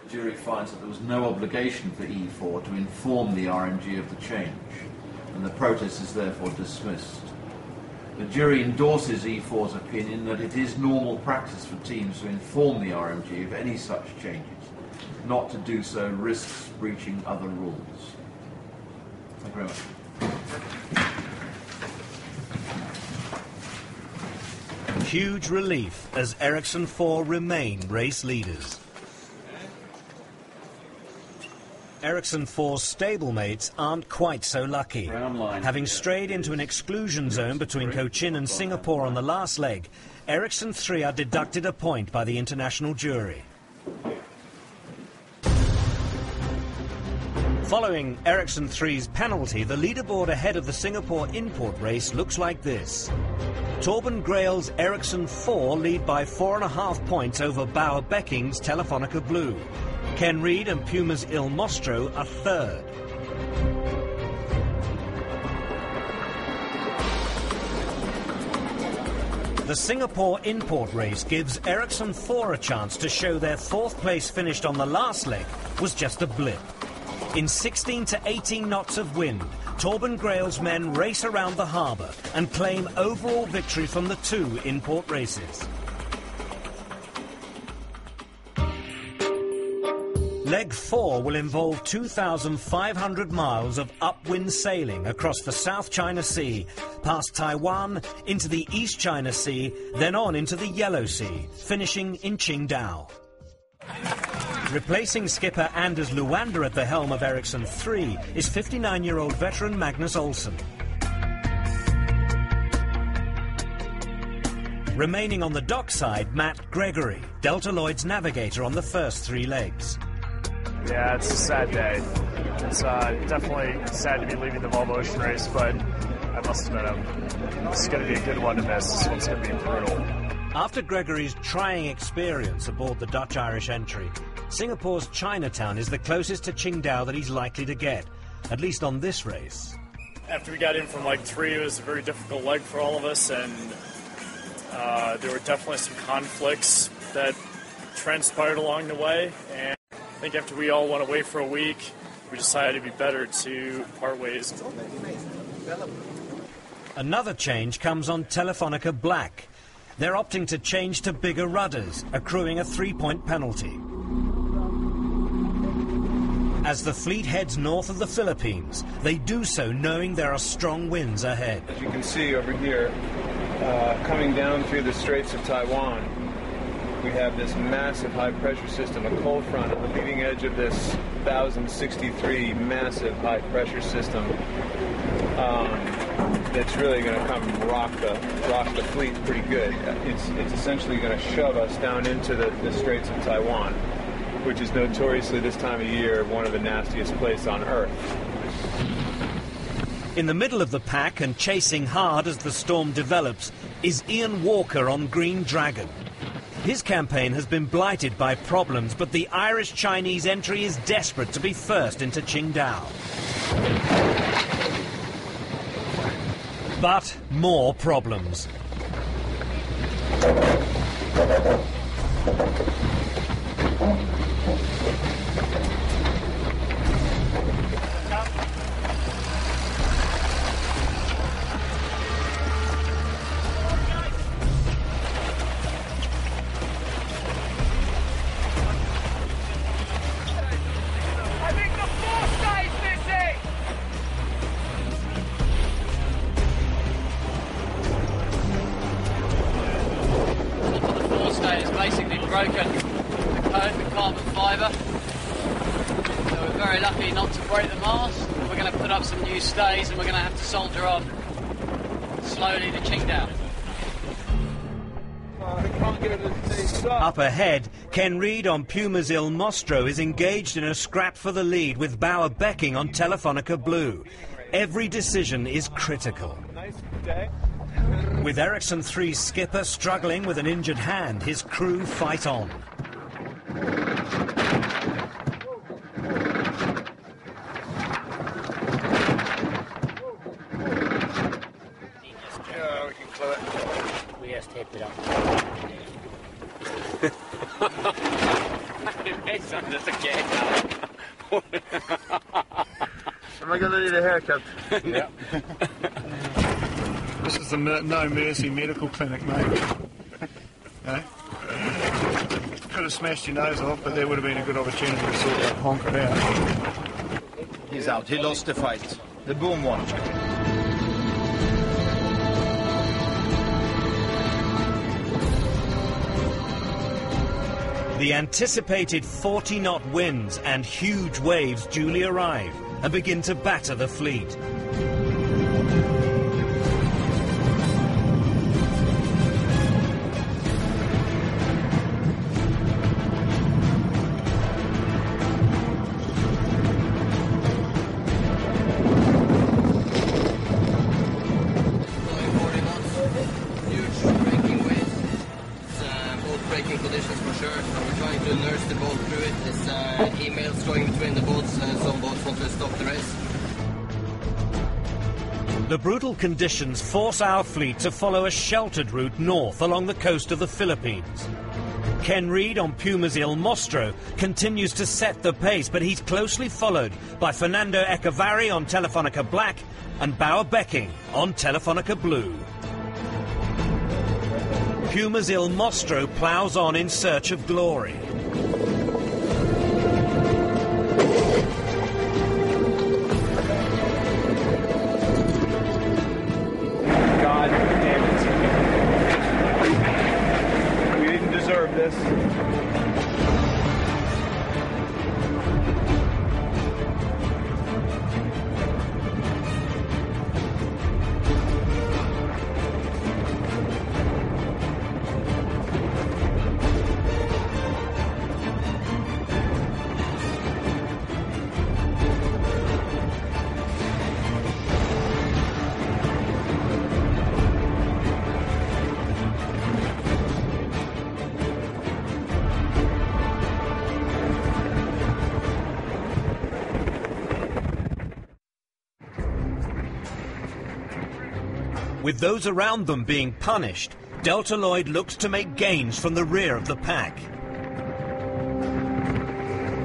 Speaker 11: The jury finds that there was no obligation for E4 to inform the RMG of the change, and the protest is therefore dismissed. The jury endorses E4's opinion that it is normal practice for teams to inform the RMG of any such changes. Not to do so risks breaching other rules. Thank you very much.
Speaker 1: huge relief as Ericsson 4 remain race leaders. Ericsson 4's stablemates aren't quite so lucky. Having strayed into an exclusion zone between Cochin and Singapore on the last leg, Ericsson 3 are deducted a point by the international jury. Following Ericsson 3's penalty, the leaderboard ahead of the Singapore import race looks like this. Torben Grael's Ericsson 4 lead by 4.5 points over Bauer Becking's Telefonica Blue. Ken Reid and Puma's Il Mostro are third. The Singapore import race gives Ericsson 4 a chance to show their fourth place finished on the last leg was just a blip. In 16 to 18 knots of wind, Torben Grael's men race around the harbour and claim overall victory from the two import races. Leg 4 will involve 2,500 miles of upwind sailing across the South China Sea, past Taiwan, into the East China Sea, then on into the Yellow Sea, finishing in Qingdao. Replacing skipper Anders Luander at the helm of Ericsson 3 is 59-year-old veteran Magnus Olsen. Remaining on the dockside, Matt Gregory, Delta Lloyd's navigator on the first 3 legs.
Speaker 2: Yeah, it's a sad day. It's definitely sad to be leaving the Volvo Ocean race, but I must admit, it's going to be a good one to miss. This one's going to be brutal.
Speaker 1: After Gregory's trying experience aboard the Dutch-Irish entry, Singapore's Chinatown is the closest to Qingdao that he's likely to get, at least on this race.
Speaker 2: After we got in from leg 3, it was a very difficult leg for all of us, and there were definitely some conflicts that transpired along the way, and I think after we all went away for a week, we decided it'd be better to part ways.
Speaker 1: Another change comes on Telefonica Black. They're opting to change to bigger rudders, accruing a 3-point penalty. As the fleet heads north of the Philippines, they do so knowing there are strong winds ahead.
Speaker 5: As you can see over here, coming down through the Straits of Taiwan, we have this massive high-pressure system, a cold front at the leading edge of this 1,063 massive high-pressure system that's really going to come rock the fleet pretty good. It's essentially going to shove us down into the Straits of Taiwan, which is notoriously this time of year one of the nastiest places on Earth.
Speaker 1: In the middle of the pack and chasing hard as the storm develops is Ian Walker on Green Dragon. His campaign has been blighted by problems, but the Irish-Chinese entry is desperate to be first into Qingdao. But more problems.
Speaker 15: Broken the cone with carbon fibre, so we're very lucky not to break the mast. We're going to put up some new stays and we're going to have to soldier on slowly to Qingdao.
Speaker 1: Up ahead, Ken Reid on Puma's Il Mostro is engaged in a scrap for the lead with Bauer Becking on Telefonica Blue. Every decision is critical. With Ericsson 3's skipper struggling with an injured hand, his crew fight on.
Speaker 15: Yeah, we can clear it. We just taped it up. It's under the gate now.
Speaker 5: Am I going to need a haircut?
Speaker 8: Yeah. This is the No Mercy Medical Clinic, mate. Eh? Could have smashed your nose off, but there would have been a good opportunity to sort that honker out.
Speaker 17: He's out. He lost the fight. The boom won.
Speaker 1: The anticipated 40-knot winds and huge waves duly arrive and begin to batter the fleet. The brutal conditions force our fleet to follow a sheltered route north along the coast of the Philippines. Ken Reid on Puma's Il Mostro continues to set the pace, but he's closely followed by Fernando Echevarri on Telefonica Black and Bauer Becking on Telefonica Blue. Puma's Il Mostro ploughs on in search of glory.
Speaker 5: This.
Speaker 1: With those around them being punished, Delta Lloyd looks to make gains from the rear of the pack.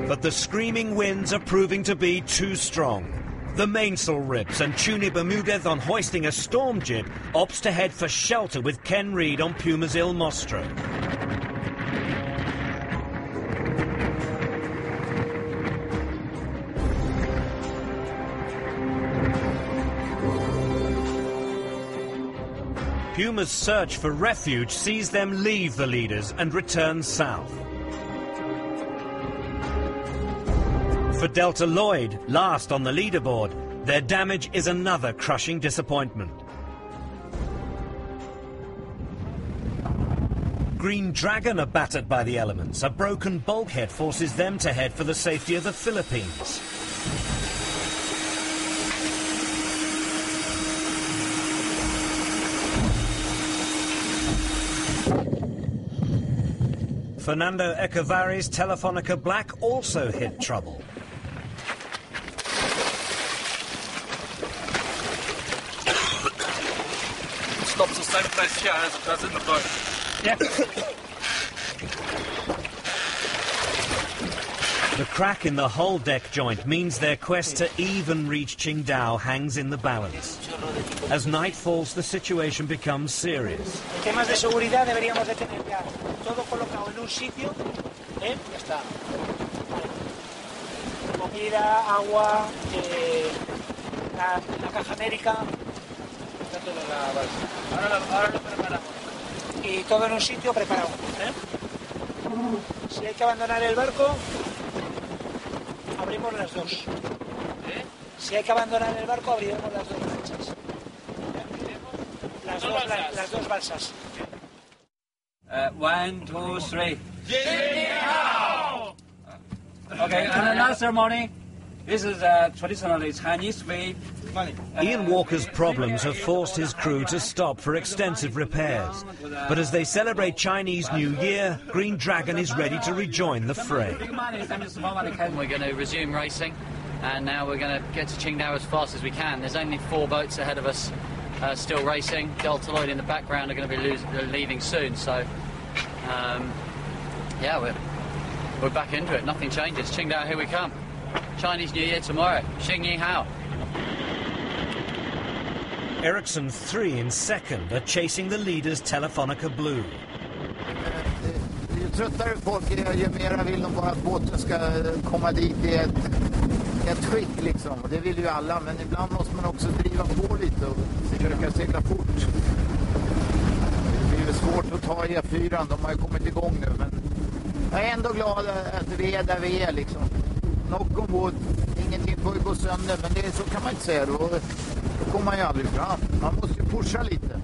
Speaker 1: But the screaming winds are proving to be too strong. The mainsail rips and Tuni Bermudez, on hoisting a storm jib, opts to head for shelter with Ken Reid on Puma's Il Mostro. Puma's search for refuge sees them leave the leaders and return south. For Delta Lloyd, last on the leaderboard, their damage is another crushing disappointment. Green Dragon are battered by the elements. A broken bulkhead forces them to head for the safety of the Philippines. Fernando Echevarri's Telefonica Black also hit trouble.
Speaker 20: Stops the same place here as it does in the boat. Yeah.
Speaker 1: The crack in the hull deck joint means their quest to even reach Qingdao hangs in the balance. As night falls, the situation becomes serious.
Speaker 9: Temas de seguridad deberíamos de tener ya todo colocado en un sitio, ya está. Comida, agua, la caja médica, está todo en la balsa. Ahora lo preparamos. Y todo en un sitio preparado. Si hay que abandonar el barco, abrimos las dos. Si hay que abandonar el barco, abriremos las dos lanchas. Las dos balsas.
Speaker 13: 1, 2, 3.
Speaker 14: Okay, and another ceremony. This is a traditionally Chinese way.
Speaker 1: Ian Walker's problems have forced his crew to stop for extensive repairs. But as they celebrate Chinese New Year, Green Dragon is ready to rejoin the fray.
Speaker 15: We're going to resume racing, and now we're going to get to Qingdao as fast as we can. There's only 4 boats ahead of us still racing. Delta Lloyd in the background are going to be leaving soon, so yeah, we're back into it. Nothing changes. Qingdao, here we come. Chinese New Year tomorrow. Xing Yi Hao.
Speaker 1: Ericsson 3 in second are chasing the leaders Telefonica Blue.
Speaker 22: Ju tröttare folk är, ju mera vill de bara att båten ska komma dit i ett skick liksom. Och det vill ju alla, men ibland måste man också driva på lite och försöka segla fort. Det blir ju svårt att ta E4, de har ju kommit igång nu, men Jag är ändå glad att vi är där vi är liksom. Knock on wood, ingenting får gå sönder, men det är, så kan man inte säga. Då kommer man ju aldrig fram. Man måste ju pusha lite.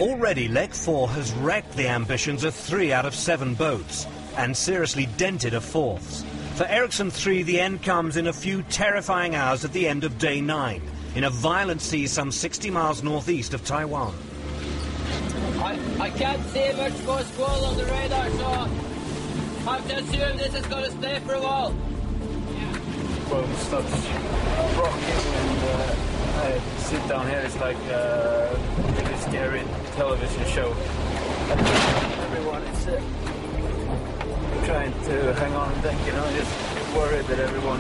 Speaker 1: Already, Leg 4 has wrecked the ambitions of 3 out of 7 boats and seriously dented a 4th. For Ericsson 3, the end comes in a few terrifying hours at the end of day 9, in a violent sea some 60 miles northeast of Taiwan.
Speaker 13: I can't see much more squall on the radar, so I have to assume this is going to stay for a while.
Speaker 5: Boat starts rocking and I sit down here. It's like a really scary television show. Everyone is trying to hang on deck, you know, just worried that everyone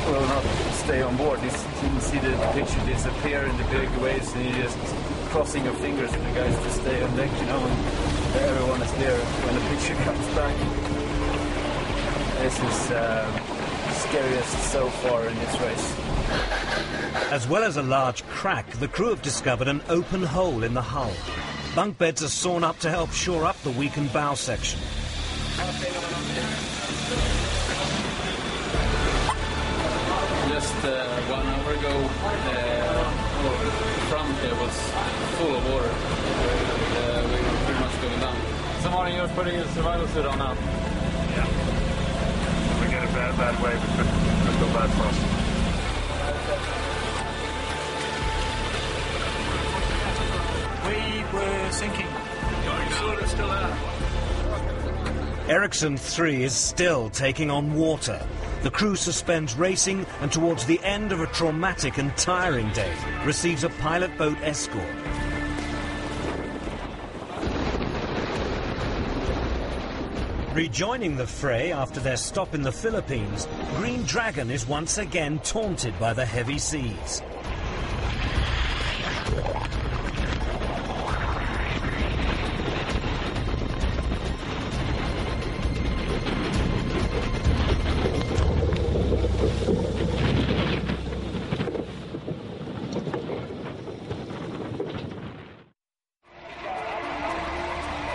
Speaker 5: will not stay on board. You can see the picture disappear in the big waves and you're just crossing your fingers for the guys to stay on deck, you know, and everyone is there when the picture comes back. This is scariest so far in this race.
Speaker 1: As well as a large crack, the crew have discovered an open hole in the hull. Bunk beds are sawn up to help shore up the weakened bow section.
Speaker 3: Just 1 hour ago, the front there was full of water. We were pretty much going down.
Speaker 5: So Martin, you're putting a survival suit on now?
Speaker 2: Yeah. We get a bad wave, it could go bad for us.
Speaker 9: We were sinking.
Speaker 2: Going down, it's still out.
Speaker 1: Ericsson 3 is still taking on water. The crew suspends racing and towards the end of a traumatic and tiring day receives a pilot boat escort. Rejoining the fray after their stop in the Philippines, Green Dragon is once again taunted by the heavy seas.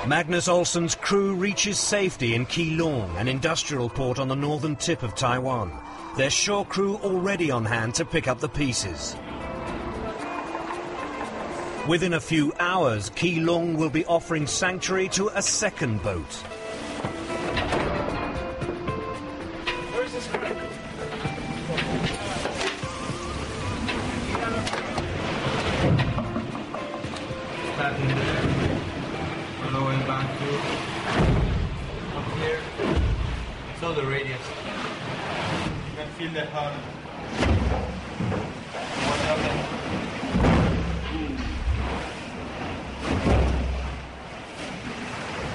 Speaker 1: Magnus Olsen's crew reaches safety in Keelung, an industrial port on the northern tip of Taiwan. Their shore crew already on hand to pick up the pieces. Within a few hours, Keelung will be offering sanctuary to a second boat.
Speaker 9: Where's this crew?
Speaker 5: Back in there. Low and back crew. Up here. It's all the radius. You can feel the hull. What happened?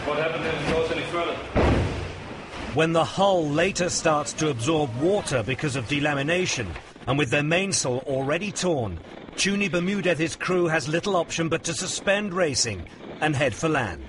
Speaker 5: What happened if it goes any further?
Speaker 1: When the hull later starts to absorb water because of delamination, and with their mainsail already torn, Tuni Bermudez's crew has little option but to suspend racing and head for land.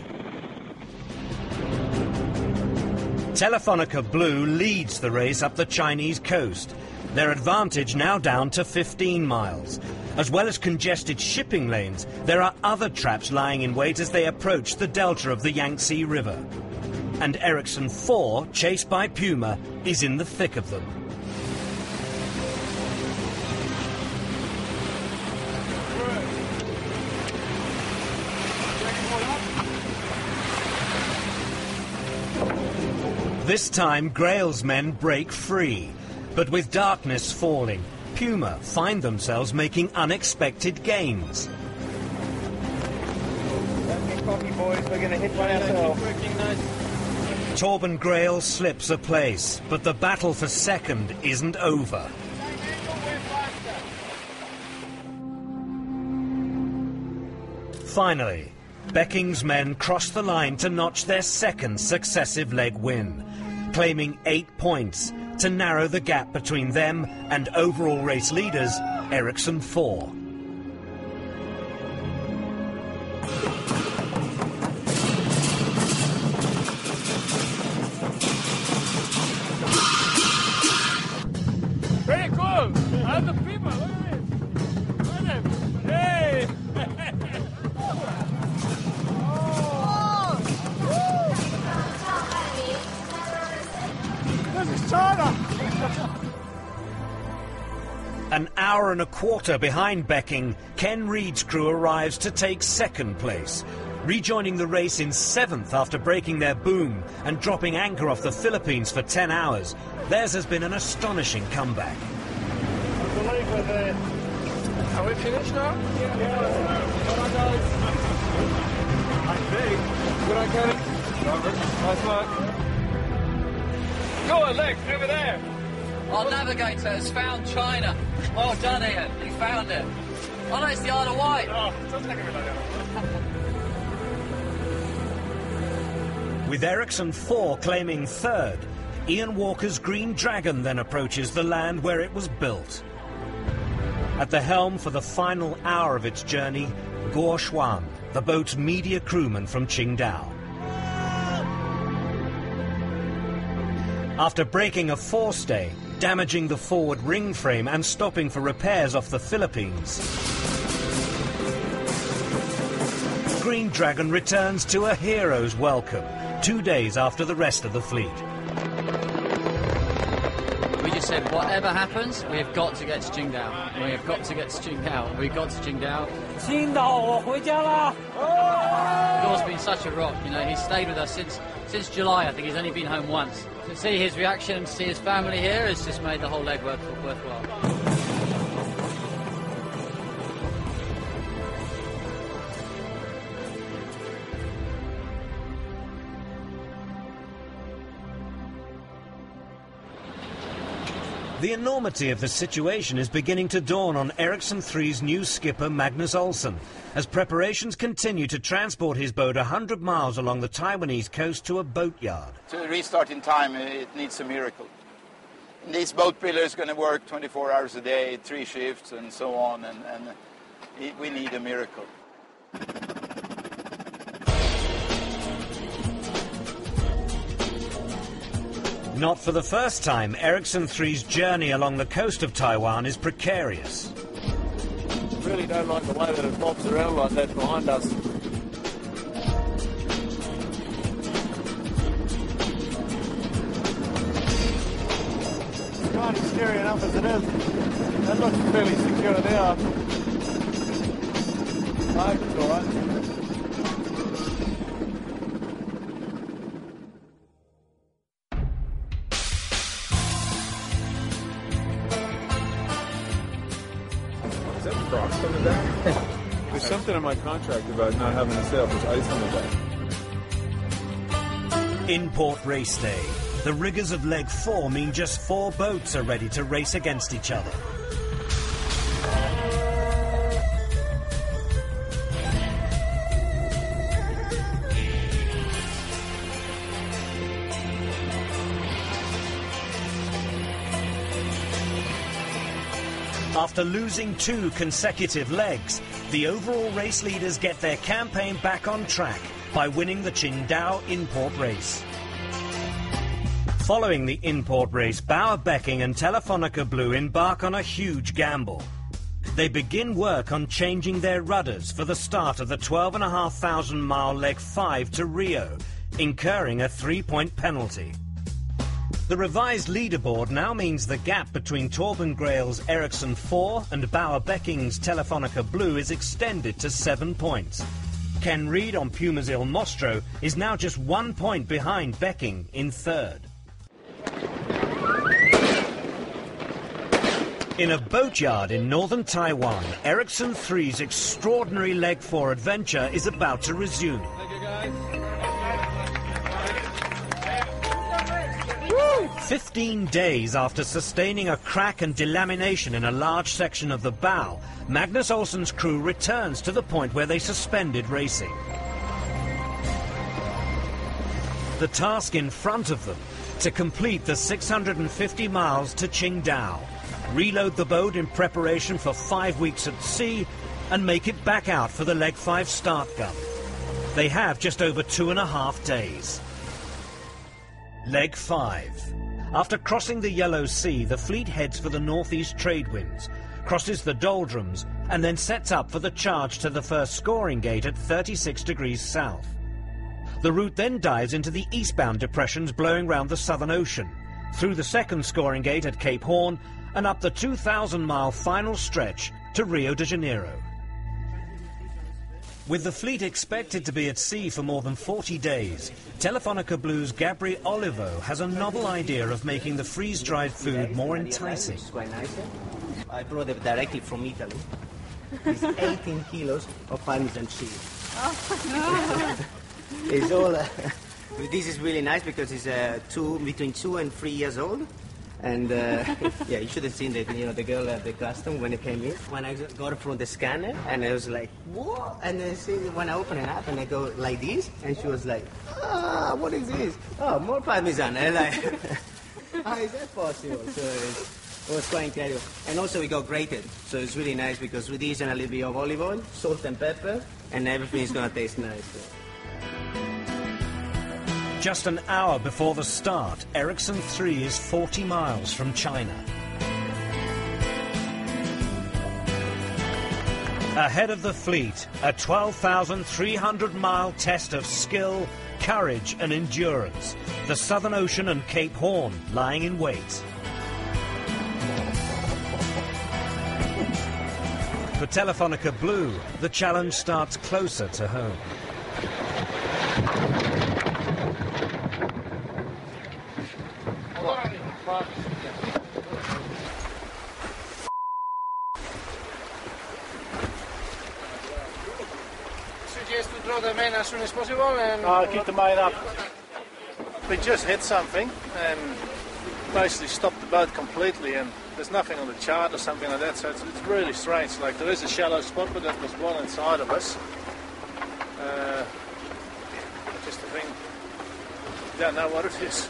Speaker 1: Telefonica Blue leads the race up the Chinese coast, their advantage now down to 15 miles. As well as congested shipping lanes, there are other traps lying in wait as they approach the delta of the Yangtze River. And Ericsson 4, chased by Puma, is in the thick of them. This time, Grail's men break free. But with darkness falling, Puma find themselves making unexpected gains.
Speaker 9: Get cocky, boys. We're going to hit one ourselves.
Speaker 1: Torben Grail slips a place, but the battle for second isn't over. Finally, Becking's men cross the line to notch their second successive leg win, claiming 8 points to narrow the gap between them and overall race leaders Ericsson 4.
Speaker 9: Pretty cool. How's the people? Look at this. Look at them. Hey. Oh.
Speaker 14: China!
Speaker 1: An hour and a quarter behind Becking, Ken Reed's crew arrives to take second place, rejoining the race in 7th after breaking their boom and dropping anchor off the Philippines for 10 hours. Theirs has been an astonishing comeback.
Speaker 14: I believe we're there.
Speaker 20: Are we finished now?
Speaker 14: Yeah.
Speaker 20: I think. Good on, Kenny. Nice work. Go on, Lex, over there.
Speaker 15: Our navigator has found China. Well done, Ian. He found it. Oh, no, it's the Isle of Wight.
Speaker 14: Oh, doesn't take a bit like that.
Speaker 1: With Ericsson 4 claiming 3rd, Ian Walker's Green Dragon then approaches the land where it was built. At the helm for the final hour of its journey, Guo Xuan, the boat's media crewman from Qingdao. After breaking a forestay, damaging the forward ring frame and stopping for repairs off the Philippines, Green Dragon returns to a hero's welcome 2 days after the rest of the fleet.
Speaker 15: We just said, whatever happens, we have got to get to Qingdao. We have got to get to Qingdao. We've got to Qingdao. Guo's been such a rock, you know, he's stayed with us since July. I think he's only been home once. To see his reaction and to see his family here has just made the whole leg worthwhile.
Speaker 1: The enormity of the situation is beginning to dawn on Ericsson 3's new skipper Magnus Olsen, as preparations continue to transport his boat 100 miles along the Taiwanese coast to a boatyard.
Speaker 22: To restart in time, it needs a miracle. And this boat builder is going to work 24 hours a day, 3 shifts and so on, and we need a miracle.
Speaker 1: Not for the first time, Ericsson 3's journey along the coast of Taiwan is precarious.
Speaker 7: Really don't like the way that it bobs around like that behind us.
Speaker 14: It's kind of scary enough as it is. That looks fairly secure now. I hope it's all right.
Speaker 5: There's something in my contract about not having to sail if there's ice on the deck.
Speaker 1: Import race day. The rigours of leg 4 mean just 4 boats are ready to race against each other. After losing 2 consecutive legs, the overall race leaders get their campaign back on track by winning the Qingdao import race. Following the import race, Bauer Becking and Telefonica Blue embark on a huge gamble. They begin work on changing their rudders for the start of the 12,500-mile leg 5 to Rio, incurring a 3-point penalty. The revised leaderboard now means the gap between Torben Grail's Ericsson 4 and Bauer Becking's Telefonica Blue is extended to 7 points. Ken Reed on Puma's Il Mostro is now just 1 point behind Becking in 3rd. In a boatyard in northern Taiwan, Ericsson 3's extraordinary leg 4 adventure is about to resume. 15 days after sustaining a crack and delamination in a large section of the bow, Magnus Olsen's crew returns to the point where they suspended racing. The task in front of them, to complete the 650 miles to Qingdao, reload the boat in preparation for 5 weeks at sea, and make it back out for the leg 5 start gun. They have just over 2.5 days. Leg 5. After crossing the Yellow Sea, the fleet heads for the northeast trade winds, crosses the doldrums, and then sets up for the charge to the first scoring gate at 36 degrees south. The route then dives into the eastbound depressions blowing round the Southern Ocean, through the second scoring gate at Cape Horn and up the 2,000-mile final stretch to Rio de Janeiro. With the fleet expected to be at sea for more than 40 days, Telefonica Blue's Gabri Olivo has a novel idea of making the freeze-dried food more enticing.
Speaker 6: It's quite nice. I brought it directly from Italy. It's 18 kilos of Parmesan cheese. Oh, no. It's all. This is really nice because it's between 2 and 3 years old. And yeah, you should have seen that, the girl at the custom when it came in. When I got it from the scanner, and I was like, what? And then when I open it up and I go like this, and she was like, what is this? Oh, more Parmesan. And like, how is that possible? So it was quite incredible. And also we got grated, so it's really nice because with this and a little bit of olive oil, salt and pepper, and everything is going to taste nice. So.
Speaker 1: Just an hour before the start, Ericsson 3 is 40 miles from China. Ahead of the fleet, a 12,300-mile test of skill, courage and endurance. The Southern Ocean and Cape Horn lying in wait. For Telefonica Blue, the challenge starts closer to home.
Speaker 23: Suggest to draw the main as soon as possible and...
Speaker 8: I'll keep the main up. We just hit something and basically stopped the boat completely, and there's nothing on the chart or something like that, so it's really strange. Like, there is a shallow spot, but that was well inside of us. Just the thing, don't know what it is,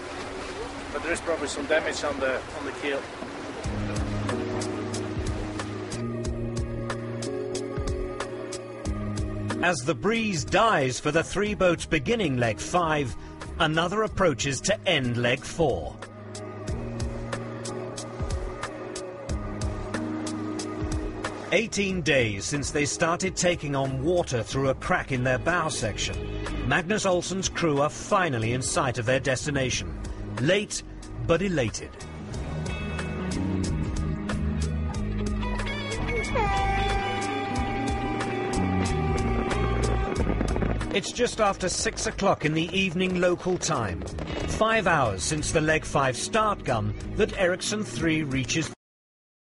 Speaker 8: but there is probably some damage on the keel.
Speaker 1: As the breeze dies for the 3 boats beginning leg 5, another approaches to end leg 4. "18 days since they started taking on water through a crack in their bow section, Magnus Olsen's crew are finally in sight of their destination. Late, but elated. It's just after 6 o'clock in the evening local time, 5 hours since the leg 5 start gun, that Ericsson 3 reaches